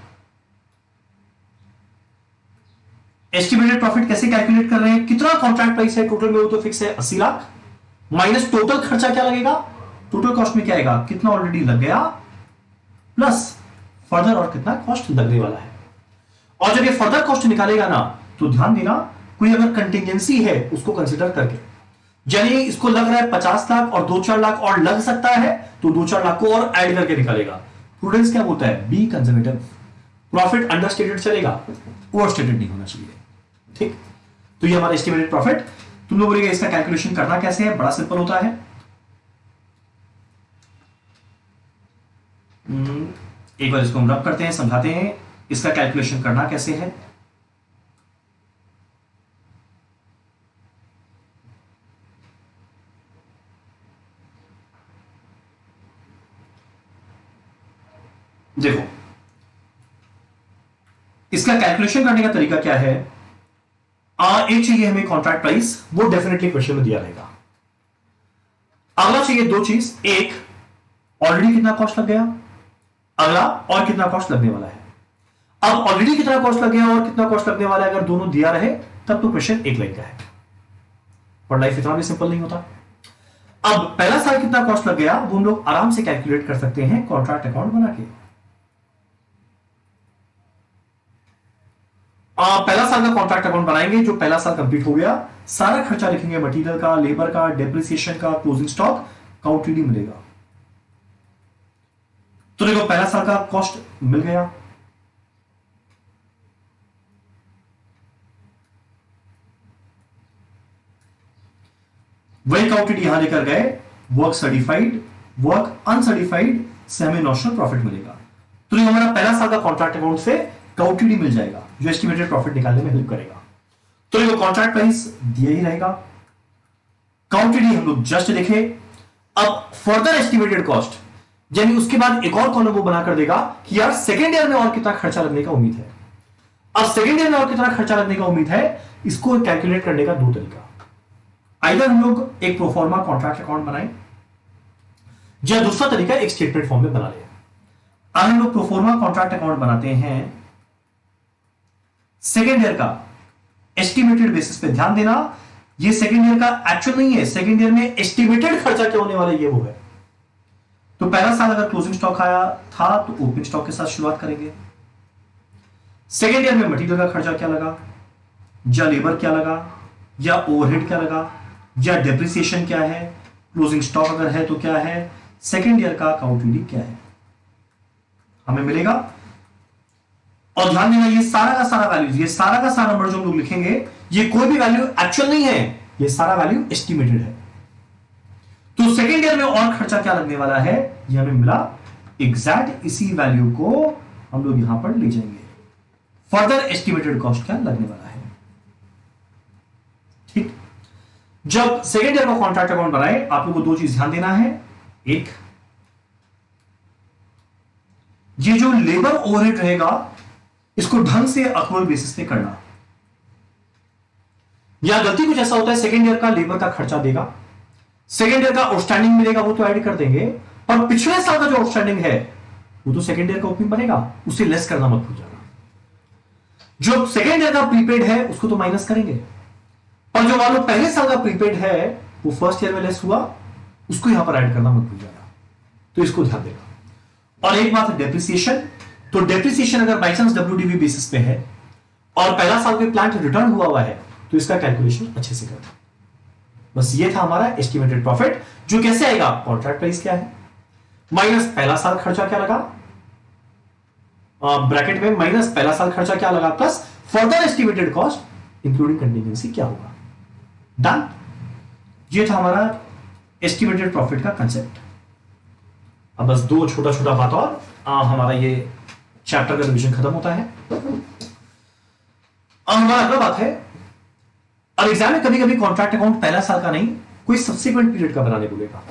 एस्टिमेटेड प्रॉफिट कैसे कैलकुलेट कर रहे हैं, कितना कॉन्ट्रैक्ट प्राइस है टोटल में, वो तो फिक्स है 80 लाख, माइनस टोटल खर्चा क्या लगेगा, टोटल कॉस्ट में क्या आएगा, कितना ऑलरेडी लग गया प्लस फर्दर और कितना कॉस्ट लगने वाला है। और जब ये फर्दर कॉस्ट निकालेगा ना तो ध्यान देना, कोई अगर कंटिजेंसी है उसको कंसिडर करके, यानी इसको लग रहा है 50 लाख और 2-4 लाख और लग सकता है तो 2-4 लाख को और ऐड करके निकालेगा। प्रूडेंस क्या बोलता है, बी कंजर्वेटिव, प्रॉफिट अंडरस्टेटेड चलेगा, ओवरस्टेटेड नहीं होना चाहिए। ठीक, तो ये हमारा एस्टिमेटेड प्रॉफिट। तुम लोग बोलेंगे इसका कैलकुलेशन करना कैसे है, बड़ा सिंपल होता है। एक बार इसको हम रब करते हैं, समझाते हैं इसका कैलकुलेशन करना कैसे है। देखो इसका कैलकुलेशन करने का तरीका क्या है, एक चाहिए हमें कॉन्ट्रैक्ट प्राइस, वो डेफिनेटली क्वेश्चन में दिया रहेगा। अगला चाहिए दो चीज, एक ऑलरेडी कितना कॉस्ट लग गया, अगला और कितना कॉस्ट लगने वाला है। अब ऑलरेडी कितना कॉस्ट लग गया और कितना कॉस्ट लगने वाला है, अगर दोनों दिया रहे तब तो क्वेश्चन एक लाइन का है, और लाइफ इतना भी सिंपल नहीं होता। अब पहला साल कितना कॉस्ट लग गया वो हम लोग आराम से कैलकुलेट कर सकते हैं कॉन्ट्रैक्ट अकाउंट बना के। पहला साल का कॉन्ट्रैक्ट अकाउंट बनाएंगे, जो पहला साल कंप्लीट हो गया सारा खर्चा लिखेंगे, मटेरियल का, लेबर का, डेप्रिसिएशन का, क्लोजिंग स्टॉक, काउंट मिलेगा। तो देखो पहला साल का कॉस्ट मिल गया, वही काउंटेड यहां लेकर गए, वर्क सर्टिफाइड, वर्क अनसर्टिफाइड से हमें नॉशनल प्रॉफिट मिलेगा। तो ये हमारा पहला साल का कॉन्ट्रैक्ट अकाउंट से काउंटेड मिल जाएगा, जो एस्टिमेटेड प्रॉफिट निकालने में हेल्प करेगा। तो ये कॉन्ट्रैक्ट प्राइस दिया ही रहेगा, काउंटेड हम लोग जस्ट लिखे। अब फर्दर एस्टिमेटेड कॉस्ट, यानी उसके बाद एक और कॉलम वो बनाकर देगा कि यार सेकेंड ईयर में और कितना खर्चा लगने का उम्मीद है। अब सेकेंड ईयर में और कितना खर्चा लगने का उम्मीद है, इसको कैलकुलेट करने का दो तरीका, आइदर हम लोग एक प्रोफॉर्मा कॉन्ट्रैक्ट अकाउंट बनाएं, या दूसरा तरीका एक स्टेटमेंट फॉर्म में बना लें। आज हम लोग प्रोफॉर्मा कॉन्ट्रैक्ट अकाउंट बनाते हैं सेकेंड ईयर का एस्टिमेटेड बेसिस पे। ध्यान देना ये सेकेंड ईयर का एक्चुअल नहीं है, सेकेंड ईयर में एस्टिमेटेड खर्चा क्या होने वाला है ये वो है। तो पहला साल अगर क्लोजिंग स्टॉक आया था तो ओपनिंग स्टॉक के साथ शुरुआत करेंगे। सेकेंड ईयर में मटेरियल का खर्चा क्या लगा, या लेबर क्या लगा, या ओवरहेड क्या लगा, या डेप्रिसिएशन क्या है, क्लोजिंग स्टॉक अगर है तो क्या है, सेकेंड ईयर का काउंटेड क्या है हमें मिलेगा। और ध्यान देना ये सारा का सारा वैल्यूज, ये सारा का सारा नंबर जो हम लोग लिखेंगे ये कोई भी वैल्यू एक्चुअल नहीं है, ये सारा वैल्यू एस्टिमेटेड है। तो सेकेंड ईयर में और खर्चा क्या लगने वाला है ये हमें मिला, एग्जैक्ट इसी वैल्यू को हम लोग यहां पर ले जाएंगे, फर्दर एस्टिमेटेड कॉस्ट क्या लगने वाला है। ठीक, जब सेकेंड ईयर का कॉन्ट्रैक्ट अकाउंट बनाए आप लोगों को दो चीज ध्यान देना है, एक ये जो लेबर ओवरहेड रहेगा इसको ढंग से अक्रूवल बेसिस पे करना। या गलती कुछ ऐसा होता है सेकेंड ईयर का लेबर का खर्चा देगा, सेकेंड ईयर का आउटस्टैंडिंग मिलेगा वो तो ऐड कर देंगे, पर पिछले साल का जो आउटस्टैंडिंग है वो तो सेकेंड ईयर का ओपनिंग बनेगा, उसे लेस करना मत भूल जाना। जो सेकेंड ईयर का प्रीपेड है उसको तो माइनस करेंगे, और जो मान लो पहले साल का प्रीपेड है वो फर्स्ट ईयर में लेस हुआ उसको यहां पर ऐड करना मत भूल जाना। तो इसको ध्यान देगा। और एक बात है डेप्रिसिएशन, तो डेप्रिसिएशन अगर बाई चांस डब्ल्यूडीवी बेसिस पे है और पहला साल में प्लांट रिटर्न हुआ है तो इसका कैलकुलेशन अच्छे से करना। बस ये था हमारा एस्टिमेटेड प्रॉफिट, जो कैसे आएगा, कॉन्ट्रैक्ट प्राइस क्या है माइनस पहला साल खर्चा क्या लगा, ब्रैकेट में माइनस पहला साल खर्चा क्या लगा plus further estimated cost including contingency क्या होगा। डन, ये था हमारा एस्टिमेटेड प्रॉफिट का कंसेप्ट। अब बस दो छोटा छोटा बात और हमारा ये चैप्टर का रिवीजन खत्म होता है। हमारा अगला बात है, और एग्जाम में कभी कभी कॉन्ट्रैक्ट अकाउंट पहला साल का नहीं कोई सब्सिक्वेंट पीरियड का बनाने बोलेगा,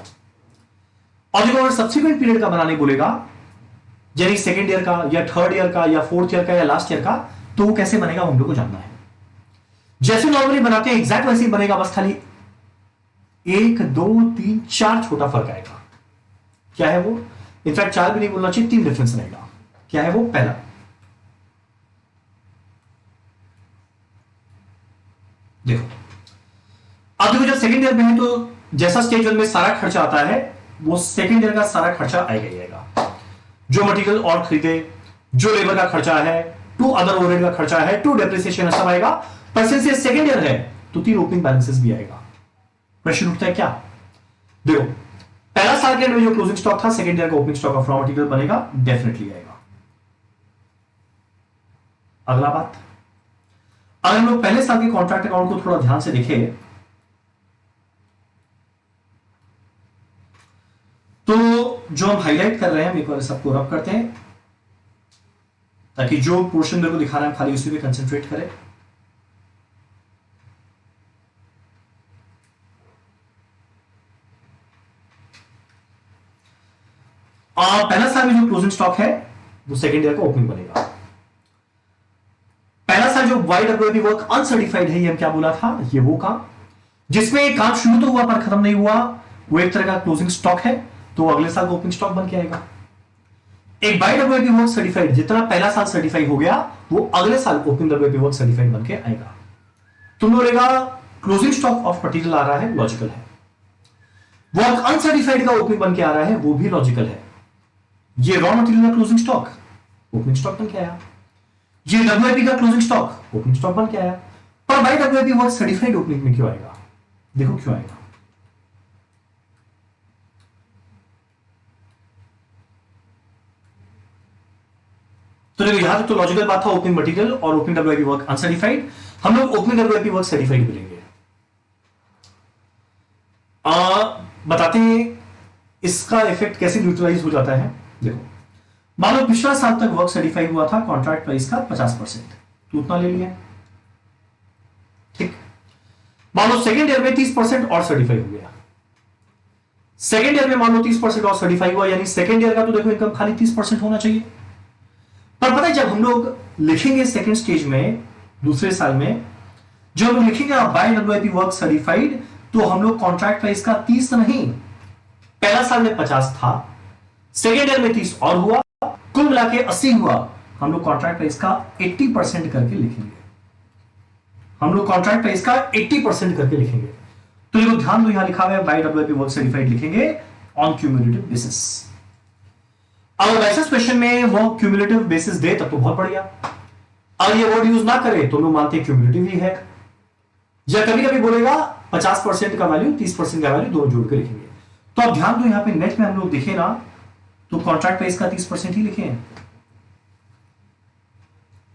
और जब अगर सब्सिक्वेंट पीरियड का बनाने बोलेगा यानी सेकेंड ईयर का या थर्ड ईयर का या फोर्थ ईयर का या लास्ट ईयर का, तो वो कैसे बनेगा हम लोग को जानना है। जैसे नॉर्मली बनाते हैं एग्जैक्ट वैसे ही बनेगा, बस खाली 1 2 3 4 छोटा फर्क आएगा। क्या है वो, इनफैक्ट 4 भी नहीं बोलना चाहिए, 3 डिफरेंस रहेगा। क्या है वो, पहला देखो अब देखो, जब सेकेंड ईयर में है तो जैसा स्टेज वन में सारा खर्चा आता है वो सेकेंड ईयर का सारा खर्चा आएगा ही आएगा। जो मटेरियल और खरीदे, जो लेबर का खर्चा है, टू अदर ओवरहेड का खर्चा है, टू डेप्रिसिएशन सब आएगा। पर सिंस ये सेकेंड ईयर है तो 3 ओपनिंग बैलेंसेस भी आएगा। प्रश्न उठता है क्या? देखो पहला साल के एंड में जो क्लोजिंग स्टॉक था, सेकेंड ईयर का opening stock of raw material बनेगा, डेफिनेटली आएगा। अगला बात, अगर हम लोग पहले साल के कॉन्ट्रैक्ट अकाउंट को थोड़ा ध्यान से देखें तो जो हम हाईलाइट कर रहे हैं, एक बार सबको रब करते हैं ताकि जो पोर्शन मेरे को दिखाना है खाली उसी पे कंसंट्रेट करें। पहला साल में जो क्लोजिंग स्टॉक है वो सेकेंड ईयर का ओपनिंग बनेगा। पहला साल जो YWIP वर्क अनसर्टिफाइड है, ये हम क्या बोला था, ये वो काम जिसमें काम शुरू तो हुआ पर खत्म नहीं हुआ, वो एक तरह का क्लोजिंग स्टॉक है, तो अगले साल का ओपनिंग स्टॉक बन के आएगा। एक YWIP वर्क सर्टिफाइड, जितना पहला साल सर्टिफाई हो गया वो अगले साल ओपनिंग WIP वर्क सर्टिफाइड बन के आएगा। तुम बोलेगा क्लोजिंग स्टॉक ऑफ मटेरियल आ रहा है, लॉजिकल है। वर्क अनसर्टिफाइड का ओपनिंग बन के आ रहा है, वो भी लॉजिकल है। ये रॉ मटेरियल का क्लोजिंग स्टॉक ओपनिंग स्टॉक बन के आया, ये WIP का क्लोजिंग स्टॉक ओपनिंग स्टॉक बन के आया। पर YWIP वर्क सर्टिफाइड ओपनिंग में क्यों आएगा? देखो क्यों आएगा। तो देखो यहां तक तो लॉजिकल बात था, ओपनिंग मटेरियल और ओपनिंग WIP वर्क अनसर्टिफाइड। हम लोग ओपनिंग WIP वर्क सर्टिफाइड मिलेंगे। बताते हैं इसका इफेक्ट कैसे न्यूट्रलाइज हो जाता है। देखो मान लो पिछला साल तक वर्क सर्टिफाई हुआ था कॉन्ट्रैक्ट प्राइस का 50%, तो उतना ले लिया, ठीक। मान लो सेकेंड ईयर में 30% और सर्टिफाई हो गया। सेकेंड ईयर में मान लो 30% और सर्टिफाई हुआ, यानी सेकेंड ईयर का तो देखो इनकम खाली 30% होना चाहिए। पर पता है जब हम लोग लिखेंगे सेकेंड स्टेज में, दूसरे साल में जब हम लोग लिखेंगे YWIP वर्क सर्टिफाइड, तो हम लोग कॉन्ट्रैक्ट प्राइस का 30 नहीं, पहला साल में 50 था, सेकेंड ईयर में 30 और हुआ, कुल मिला के 80 हुआ। हम लोग कॉन्ट्रैक्ट प्राइस का 80% करके लिखेंगे। हम लोग कॉन्ट्रैक्ट प्राइस का 80% करके लिखेंगे। तो ये ध्यान दो, यहां लिखा हुआ है YWIP वर्क सर्टिफाइड लिखेंगे ऑन क्यूमुलेटिव बेसिस। अगर वैसे क्वेश्चन में वो क्यूमुलेटिव बेसिस दे तब तो बहुत बढ़िया, अगर ये वर्ड यूज ना करे तो लोग मानते हैं क्यूमुलेटिव ही है। या कभी कभी बोलेगा 50% का वैल्यू 30% का वैल्यू दोनों जोड़ के लिखेंगे। तो अब ध्यान दो, यहां पे नेट में हम लोग देखें ना तो कॉन्ट्रैक्ट प्राइस का 30% ही लिखे हैं,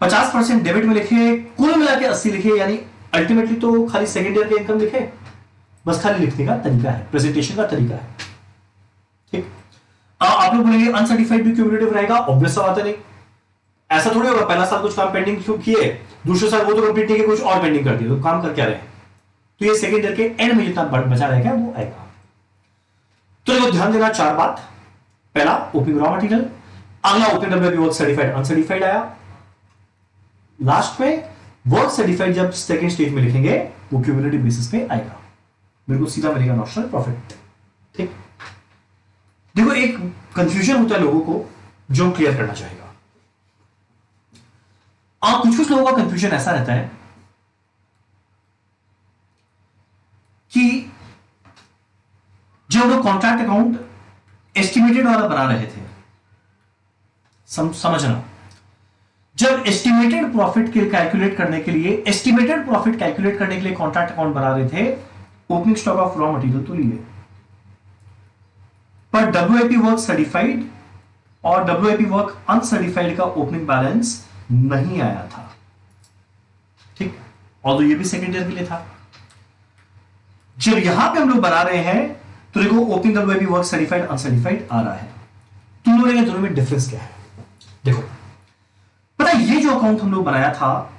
50% डेबिट में लिखे, कुल मिला के 80 लिखे, यानी अल्टीमेटली तो खाली सेकेंड ईयर के इनकम लिखे। बस खाली लिखने का तरीका है, प्रेजेंटेशन का तरीका है, ठीक। आप लोग बोलेंगे अनसर्टिफाइड भी क्यूमुलेटिव रहेगा, ऑब्वियस सा बात है, नहीं ऐसा थोड़ी होगा पहला साल कुछ काम पेंडिंग क्यों किए, दूसरे साल वो तो कंप्लीट नहीं किए, कुछ और पेंडिंग कर दिया, तो काम कर क्या रहे। तो ये सेकेंड ईयर के एंड में जितना बचा रहेगा वो आएगा। तो देखो ध्यान देना, 4 बात। पहला ओपनिंग रॉ मटेरियल, अगला opening WIP work certified uncertified आया, लास्ट में वर्क सर्टिफाइड जब सेकेंड स्टेज में लिखेंगे वो क्यूमुलेटिव बेसिस पे आएगा, मेरे को सीधा मिलेगा नॉशनल प्रॉफिट, ठीक। देखो एक कंफ्यूजन होता है लोगों को जो क्लियर करना चाहेगा। और कुछ लोगों का कंफ्यूजन ऐसा रहता है कि जब हम लोग कॉन्ट्रैक्ट अकाउंट एस्टिमेटेड वाला बना रहे थे, समझना, जब एस्टिमेटेड प्रॉफिट के कैलकुलेट करने के लिए कॉन्ट्रैक्ट अकाउंट बना रहे थे, opening stock of raw material तो लिए, पर WIP वर्क सर्टिफाइड और WIP वर्क अनसर्टिफाइड का ओपनिंग बैलेंस नहीं आया था, ठीक। और तो ये भी सेकेंड ईयर के लिए था। जब यहां पे हम लोग बना रहे हैं तो देखो opening WIP work certified uncertified आ रहा है। तुम लोगों के दोनों में डिफरेंस क्या है? देखो पता है ये जो अकाउंट हम लोग बनाया था,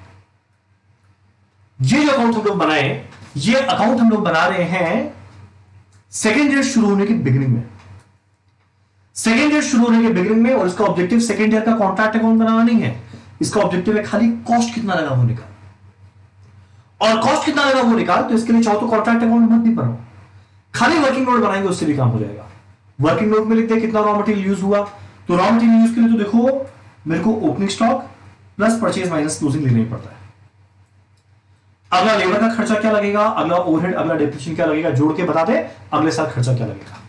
ये जो अकाउंट हम लोग बनाए, ये अकाउंट हम लोग बना रहे हैं सेकेंड ईयर शुरू होने के बिगिनिंग में, सेकेंड ईयर शुरू होने के बिगिनिंग में। और इसका ऑब्जेक्टिव सेकेंड ईयर का कॉन्ट्रैक्ट अकाउंट बनाना नहीं है, इसका ऑब्जेक्टिव है खाली कॉस्ट कितना लगा वो निकाल, और कॉस्ट कितना लगा वो निकाल। तो इसके लिए चाहो तो कॉन्ट्रैक्ट अकाउंट मत भी बनाओ, खाली वर्किंग नोट बनाएंगे, उससे भी काम हो जाएगा। वर्किंग नोट में लिखते हैं कितना रॉ मटेरियल यूज हुआ, तो रॉ मटेरियल यूज के लिए तो देखो मेरे को opening stock plus purchase minus closing लेना ही पड़ता है। अगला लेबर का खर्चा क्या लगेगा, अगला ओवरहेड, अगला डेप्रिसिएशन क्या लगेगा, जोड़ के बता दे अगले साल खर्चा क्या लगेगा।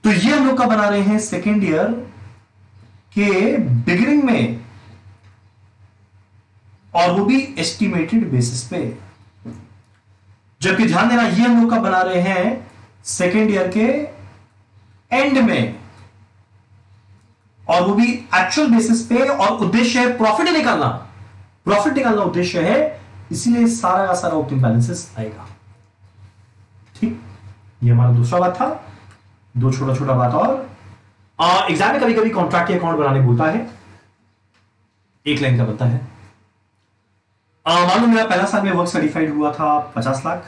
तो ये हम लोग का बना रहे हैं सेकेंड ईयर के बिगिनिंग में, और वो भी एस्टिमेटेड बेसिस पे। जबकि ध्यान देना ये हम लोग का बना रहे हैं सेकेंड ईयर के एंड में, और वो भी एक्चुअल बेसिस पे, और उद्देश्य है प्रॉफिट निकालना, प्रॉफिट निकालना उद्देश्य है, इसीलिए सारा का सारा ओपनिंग बैलेंसेस आएगा। ठीक, ये हमारा दूसरा बात था। दो छोटा छोटा बात और एग्जाम में कभी कभी कॉन्ट्रैक्ट अकाउंट बनाने बोलता है, एक लाइन का बनता है। मान लो मेरा पहला साल में वर्क सर्टिफाइड हुआ था 50 लाख,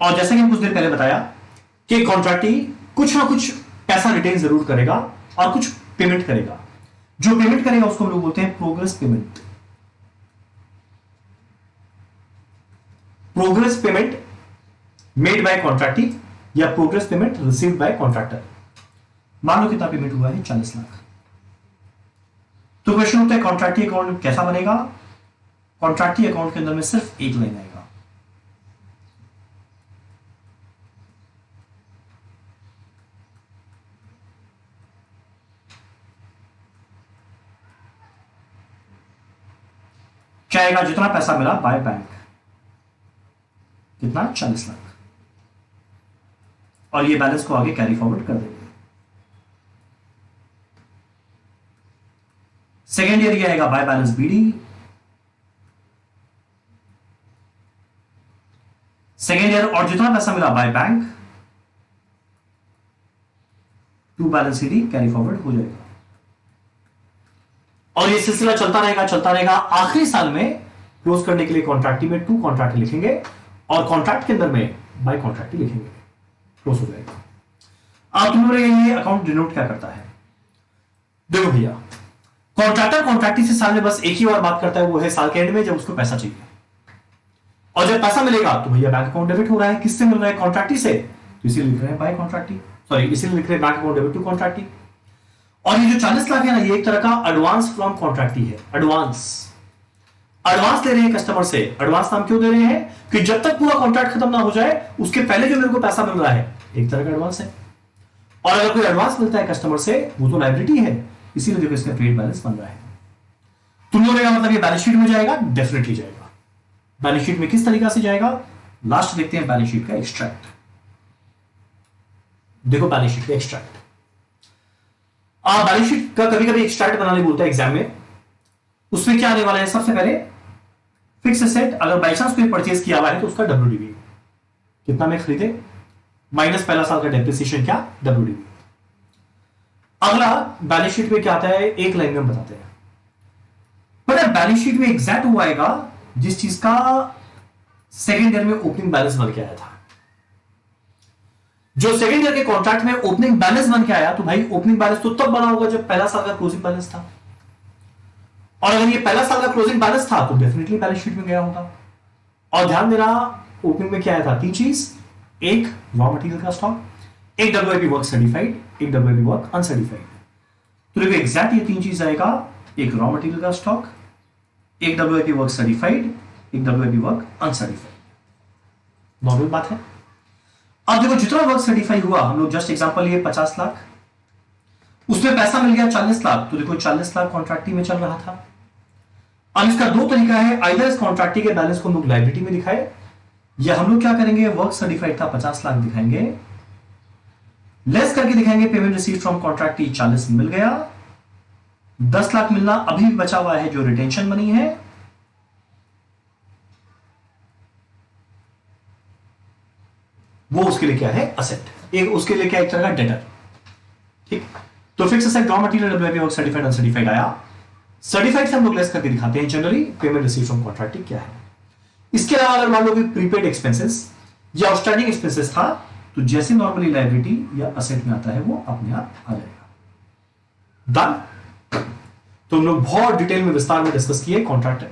और जैसा कि कुछ देर पहले बताया कि कॉन्ट्रैक्टी कुछ ना कुछ पैसा रिटेन जरूर करेगा और कुछ पेमेंट करेगा। जो पेमेंट करेगा उसको हम लोग बोलते हैं progress payment. Progress payment made by contractee या progress payment received by contractor. मान लो कितना पेमेंट हुआ है, 40 लाख। तो क्वेश्चन होता है कॉन्ट्रैक्टी अकाउंट कैसा बनेगा। कॉन्ट्रैक्टी अकाउंट के अंदर में सिर्फ एक लाइन आएगा, क्या आएगा, जितना पैसा मिला बाय बैंक, कितना 40 लाख, और ये बैलेंस को आगे कैरी फॉरवर्ड कर देंगे। सेकेंड ईयर ये आएगा by balance BD, second year और जितना पैसा मिला by bank to balance CD carry forward हो जाएगा, और ये सिलसिला चलता रहेगा चलता रहेगा। आखिरी साल में क्लोज करने के लिए कॉन्ट्रैक्टी में टू कॉन्ट्रैक्ट लिखेंगे, और कॉन्ट्रैक्ट के अंदर में बाय कॉन्ट्रैक्टी लिखेंगे, क्लोज हो जाएगा। अब तुम ये अकाउंट डिनोट क्या करता है, देखो भैया, कॉन्ट्रैक्टर कॉन्ट्रैक्टी से साल में बस एक ही बार बात करता है, वो है साल के एंड में जब उसको पैसा चाहिए, और जब पैसा मिलेगा तो भैया बैंक अकाउंट डेबिट हो रहा है, किससे मिल रहा है, कॉन्ट्रैक्टी से, तो इसीलिए लिख रहे हैं बाय कॉन्ट्रैक्टी, सॉरी इसीलिए लिख रहे हैं बैंक अकाउंट डेबिट टू कॉन्ट्रैक्टी। और ये जो 40 लाख है ना, ये एक तरह का एडवांस फ्रॉम कॉन्ट्रैक्टी है। एडवांस ले रहे हैं कस्टमर से। एडवांस नाम क्यों दे रहे हैं, कि जब तक पूरा कॉन्ट्रैक्ट खत्म ना हो जाए उसके पहले जो मेरे को पैसा मिल रहा है, एक तरह का एडवांस है। और अगर कोई एडवांस मिलता है कस्टमर से, वो तो लायबिलिटी है, इसीलिए देखो इसका ट्रेड बैलेंस बन रहा है। तुम लोगों का मतलब ये बैलेंस शीट में जाएगा, डेफिनेटली जाएगा। बैलेंस शीट में किस तरीका से जाएगा, लास्ट देखते हैं बैलेंस शीट का एक्सट्रैक्ट। देखो बैलेंस शीट का एक्सट्रैक्ट, बैलेंस शीट का कभी कभी एक्सट्रैक्ट बनाने बोलता है एग्जाम में। उसमें क्या आने वाला है, सबसे पहले फिक्स एसेट, अगर बाई चांस कोई परचेज किया हुआ है तो उसका डब्ल्यूडीवी कितना में खरीदे, माइनस पहला साल का डेप्रिसिएशन क्या, डब्ल्यूडीवी। अगला बैलेंस शीट में क्या आता है, एक लाइन में बताते हैं। पर बैलेंस शीट में एग्जैक्ट वो आएगा जिस चीज का सेकेंड ईयर में ओपनिंग बैलेंस बन के आया था। जो सेकेंड ईयर के कॉन्ट्रैक्ट में ओपनिंग बैलेंस बन के आया, तो भाई ओपनिंग बैलेंस तो तब बना होगा जब पहला साल का क्लोजिंग बैलेंस था, और अगर ये पहला साल का क्लोजिंग बैलेंस था तो डेफिनेटली बैलेंस शीट में गया होगा। और ध्यान देना, ओपनिंग में क्या आया था, तीन चीज, एक रॉ मटेरियल का स्टॉक, एक डब्ल्यूआईपी वर्क सर्टिफाइड, एक डब्ल्यूआईपी वर्क अनसर्टिफाइड। तो देखो एग्जैक्ट ये तीन चीज आएगा, एक रॉ मटेरियल का स्टॉक, एक डब्ल्यूआईपी वर्क सर्टिफाइड, एक डब्ल्यूआईपी वर्क अनसर्टिफाइड। नॉर्मल बात है। अब देखो जितना वर्क सर्टिफाई हुआ, हम लोग जस्ट एग्जांपल लिए 50 लाख, उसमें पैसा मिल गया 40 लाख, तो देखो 40 लाख कॉन्ट्रैक्टी में चल रहा था। अब इसका दो तरीका है, आइदर इस कॉन्ट्रैक्टी के बैलेंस को हम लोग लायबिलिटी में दिखाए, या हम लोग क्या करेंगे, वर्क सर्टिफाइड था 50 लाख दिखाएंगे, लेस करके दिखाएंगे पेमेंट रिसीव फ्रॉम कॉन्ट्रैक्टी 40 मिल गया, 10 लाख मिलना अभी भी बचा हुआ है जो रिटेंशन बनी है, वो उसके लिए क्या है, असेट, एक उसके लिए क्या, एक तरह का डेटर। ठीक, तो fix asset raw material WIP work certified uncertified आया। सर्टिफाइड से हम लोग लेस करके दिखाते हैं generally payment receive from contract क्या है। इसके अलावा अगर मान लो कि प्रीपेड एक्सपेंसेस या आउटस्टैंडिंग एक्सपेंसेस था, तो जैसे नॉर्मली लायबिलिटी या असेट में आता है वो अपने आप आ जाएगा। डन। तो हम लोग बहुत डिटेल में विस्तार में डिस्कस किए कॉन्ट्रैक्ट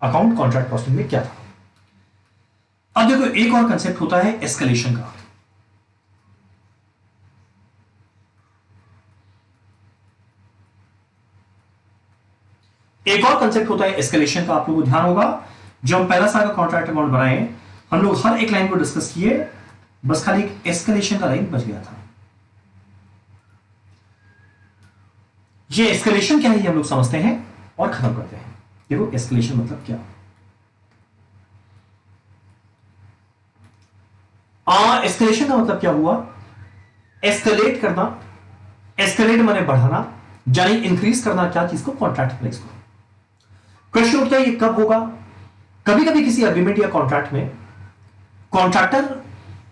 अकाउंट, कॉन्ट्रैक्ट कॉस्टिंग में क्या था। अब देखो एक और कंसेप्ट होता है एस्केलेशन का। एक और कंसेप्ट होता है एस्केलेशन का, आप लोगों को ध्यान होगा जब हम पहला साल का कॉन्ट्रैक्ट अकाउंट बनाए हम लोग हर एक लाइन को डिस्कस किए, बस खाली एक एस्केलेशन का लाइन बच गया था। ये एस्केलेशन क्या है ये हम लोग समझते हैं और खत्म करते हैं। देखो एस्केलेशन मतलब क्या, एस्केलेशन का मतलब क्या हुआ, एस्केलेट करना, एस्केलेट माने बढ़ाना, यानी इंक्रीज करना क्या चीज को, कॉन्ट्रैक्ट प्राइस को। क्वेश्चन उठता है ये कब होगा, कभी कभी किसी एग्रीमेंट या कॉन्ट्रैक्ट में कॉन्ट्रैक्टर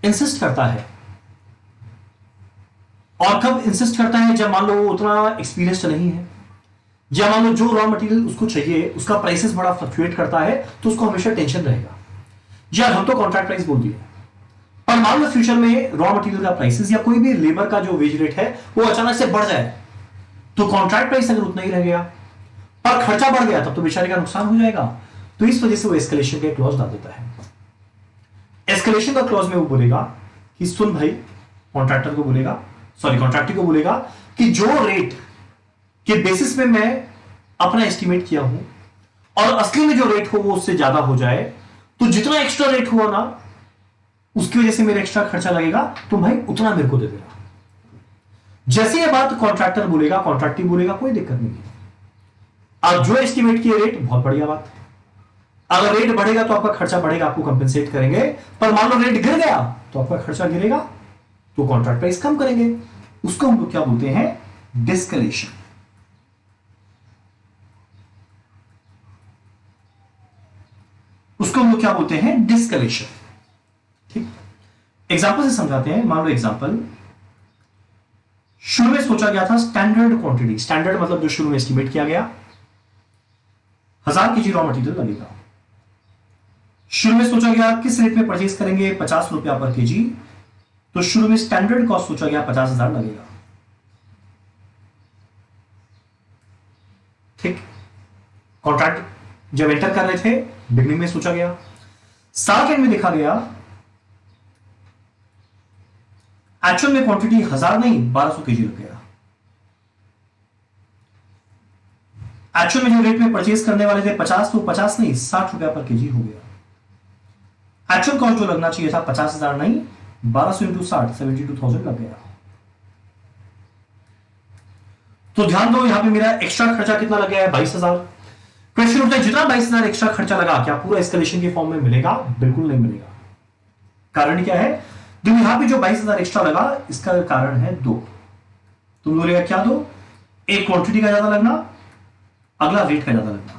इंसिस्ट करता है, और कब इंसिस्ट करता है, जब मान लो वो उतना एक्सपीरियंस्ड नहीं है, या मान लो जो रॉ मटेरियल उसको चाहिए उसका प्राइसेस बड़ा फ्लक्चुएट करता है तो उसको हमेशा टेंशन रहेगा, यार हम तो कॉन्ट्रैक्ट प्राइस बोल दिए, पर मान लो फ्यूचर में रॉ मटेरियल का प्राइसेस या कोई भी लेबर का जो वेज रेट है वो अचानक से बढ़ जाए, तो कॉन्ट्रैक्ट प्राइस अगर उतना ही रह गया पर खर्चा बढ़ गया तब तो बेचारे का नुकसान हो जाएगा। तो इस वजह से वो एस्केलेशन का क्लॉज डाल देता है। एस्केलेशन का क्लॉज में वो बोलेगा कि सुन भाई, कॉन्ट्रैक्टर को बोलेगा, सॉरी कॉन्ट्रैक्टर को बोलेगा कि जो रेट के बेसिस में मैं अपना एस्टिमेट किया हूं और असली में जो रेट हो वो उससे ज्यादा हो जाए, तो जितना एक्स्ट्रा रेट हुआ ना उसकी वजह से मेरा एक्स्ट्रा खर्चा लगेगा, तो भाई उतना मेरे को दे देना। जैसे ये बात कॉन्ट्रैक्टर बोलेगा, कॉन्ट्रैक्टर बोलेगा कोई दिक्कत नहीं है, आप जो एस्टिमेट किए रेट बहुत बढ़िया बात है, अगर रेट बढ़ेगा तो आपका खर्चा बढ़ेगा, आपको कंपेंसेट करेंगे, पर मान लो रेट गिर गया तो आपका खर्चा गिरेगा, तो कॉन्ट्रैक्ट प्राइस कम करेंगे। उसको हम लोग क्या बोलते हैं, डिस्कलेशन। उसको हम लोग क्या बोलते हैं, डिस्कलेशन। ठीक, एग्जांपल से समझाते हैं। मान लो एग्जांपल, शुरू में सोचा गया था स्टैंडर्ड क्वांटिटी, स्टैंडर्ड मतलब जो शुरू में एस्टिमेट किया गया 1000 केजी रॉ मटेरियल लगेगा। शुरू में सोचा गया किस रेट में परचेज करेंगे, 50 रुपया पर केजी, तो शुरू में स्टैंडर्ड कॉस्ट सोचा गया 50,000 लगेगा। ठीक, कॉन्ट्रैक्ट जब एंटर कर रहे थे बिगनिंग में सोचा गया, साल के एंड में देखा गया एक्चुअल में क्वांटिटी 1000 नहीं 1200 केजी लग गया। एक्चुअल में जो रेट में परचेज करने वाले थे 50, तो 50 नहीं 60 रुपया पर केजी हो गया। एक्चुअल कॉस्ट जो लगना चाहिए था 50,000 नहीं 1200 इंटू 60 72,000 लग गया। तो ध्यान दो यहां पे मेरा एक्स्ट्रा खर्चा कितना लग गया है, 22,000। क्वेश्चन उठता है जितना 22,000 एक्स्ट्रा खर्चा लगा क्या पूरा एस्केलेशन के फॉर्म में मिलेगा, बिल्कुल नहीं मिलेगा। कारण क्या है, तो यहां पे जो 22,000 एक्स्ट्रा लगा इसका कारण है दो। तुम बोलेगा क्या दो, एक क्वांटिटी का ज्यादा लगना, अगला रेट का ज्यादा लगना।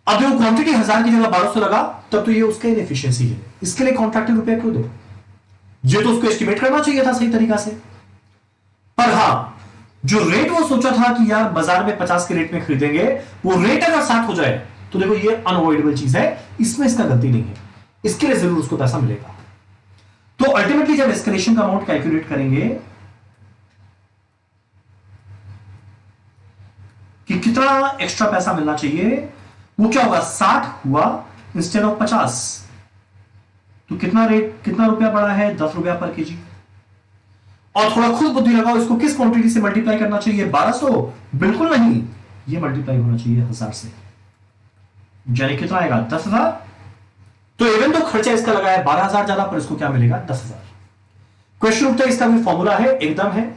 अब जो क्वांटिटी 1000 की जगह 1200 लगा तब तो ये उसका इनएफिशिएंसी है, इसके लिए कॉन्ट्रैक्टर रुपया क्यों दे, ये तो उसको एस्टिमेट करना चाहिए था सही तरीका से। पर हां, जो रेट वो सोचा था कि यार बाजार में 50 के रेट में खरीदेंगे, वो रेट अगर 60 हो जाए तो देखो ये अनअवॉइडेबल चीज है, इसमें इसका गलती नहीं है, इसके लिए जरूर उसको पैसा मिलेगा। तो अल्टीमेटली जब एस्केलेशन का अमाउंट कैलकुलेट करेंगे कि कितना एक्स्ट्रा पैसा मिलना चाहिए, वो क्या होगा 60 हुआ इंस्टेड ऑफ 50, तो कितना रेट, कितना रुपया बढ़ा है 10 रुपया पर केजी। और थोड़ा खुद बुद्धि लगाओ, इसको किस क्वांटिटी से मल्टीप्लाई करना चाहिए, 1200 बिल्कुल नहीं, ये मल्टीप्लाई होना चाहिए 1000 से, यानी कितना आएगा 10,000। तो इवन तो खर्चा इसका लगा है 12,000 ज्यादा, पर इसको क्या मिलेगा 10,000। क्वेश्चन उठता है इसका भी फॉर्मूला है, एकदम है।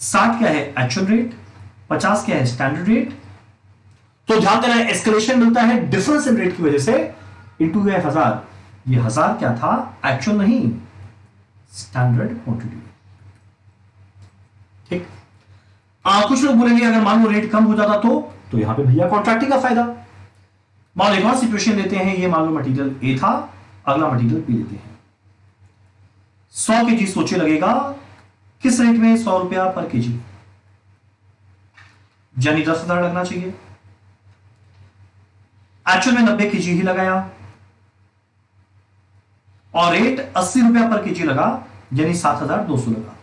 60 क्या है एक्चुअल रेट, 50 क्या है स्टैंडर्ड रेट। तो ध्यान देना एस्केलेशन मिलता है डिफरेंस इन रेट की वजह से, इंटू है 1000, ये 1000 क्या था एक्चुअल नहीं स्टैंडर्ड क्वांटिटी। ठीक, कुछ लोग बोलेंगे अगर मान लो रेट कम हो जाता तो यहां पे भैया कॉन्ट्रैक्टिंग का फायदा। मान लो एक और सिचुएशन लेते हैं, ये मान लो मटेरियल ए था, अगला मटेरियल बी लेते हैं। 100 केजी सोचे लगेगा किस रेट में, 100 रुपया पर केजी, यानी 10,000 लगना चाहिए। एक्चुअल में 90 केजी ही लगाया और रेट 80 रुपया पर केजी लगा, यानी 7,200 लगा।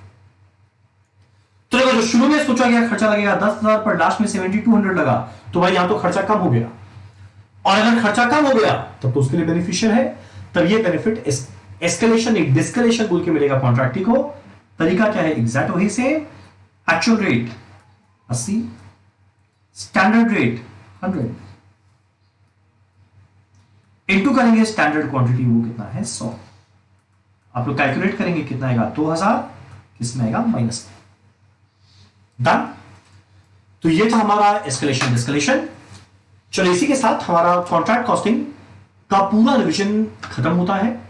तो देखो जो शुरू में सोचा गया खर्चा लगेगा 10,000 पर लास्ट में 7,200 लगा, तो भाई यहां तो खर्चा कम हो गया, और अगर खर्चा कम हो गया तब तो उसके लिए बेनिफिशियल है। तब ये बेनिफिट एस्केलेशन एक डिस्केलेशन बोल के मिलेगा कॉन्ट्रैक्टी को। तरीका क्या है, एग्जैक्ट वही से actual rate 80 standard rate 100 into करेंगे स्टैंडर्ड क्वांटिटी, वो कितना है 100। आप लोग कैलकुलेट करेंगे कितना आएगा 2000, किसमें आएगा माइनस। डन। तो ये था हमारा एस्केलेशन डिस्केलेशन। चलो इसी के साथ हमारा कॉन्ट्रैक्ट कॉस्टिंग का पूरा रिविजन खत्म होता है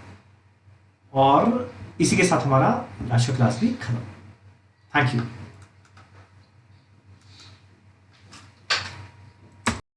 और इसी के साथ हमारा आज का क्लास भी खत्म। Thank you.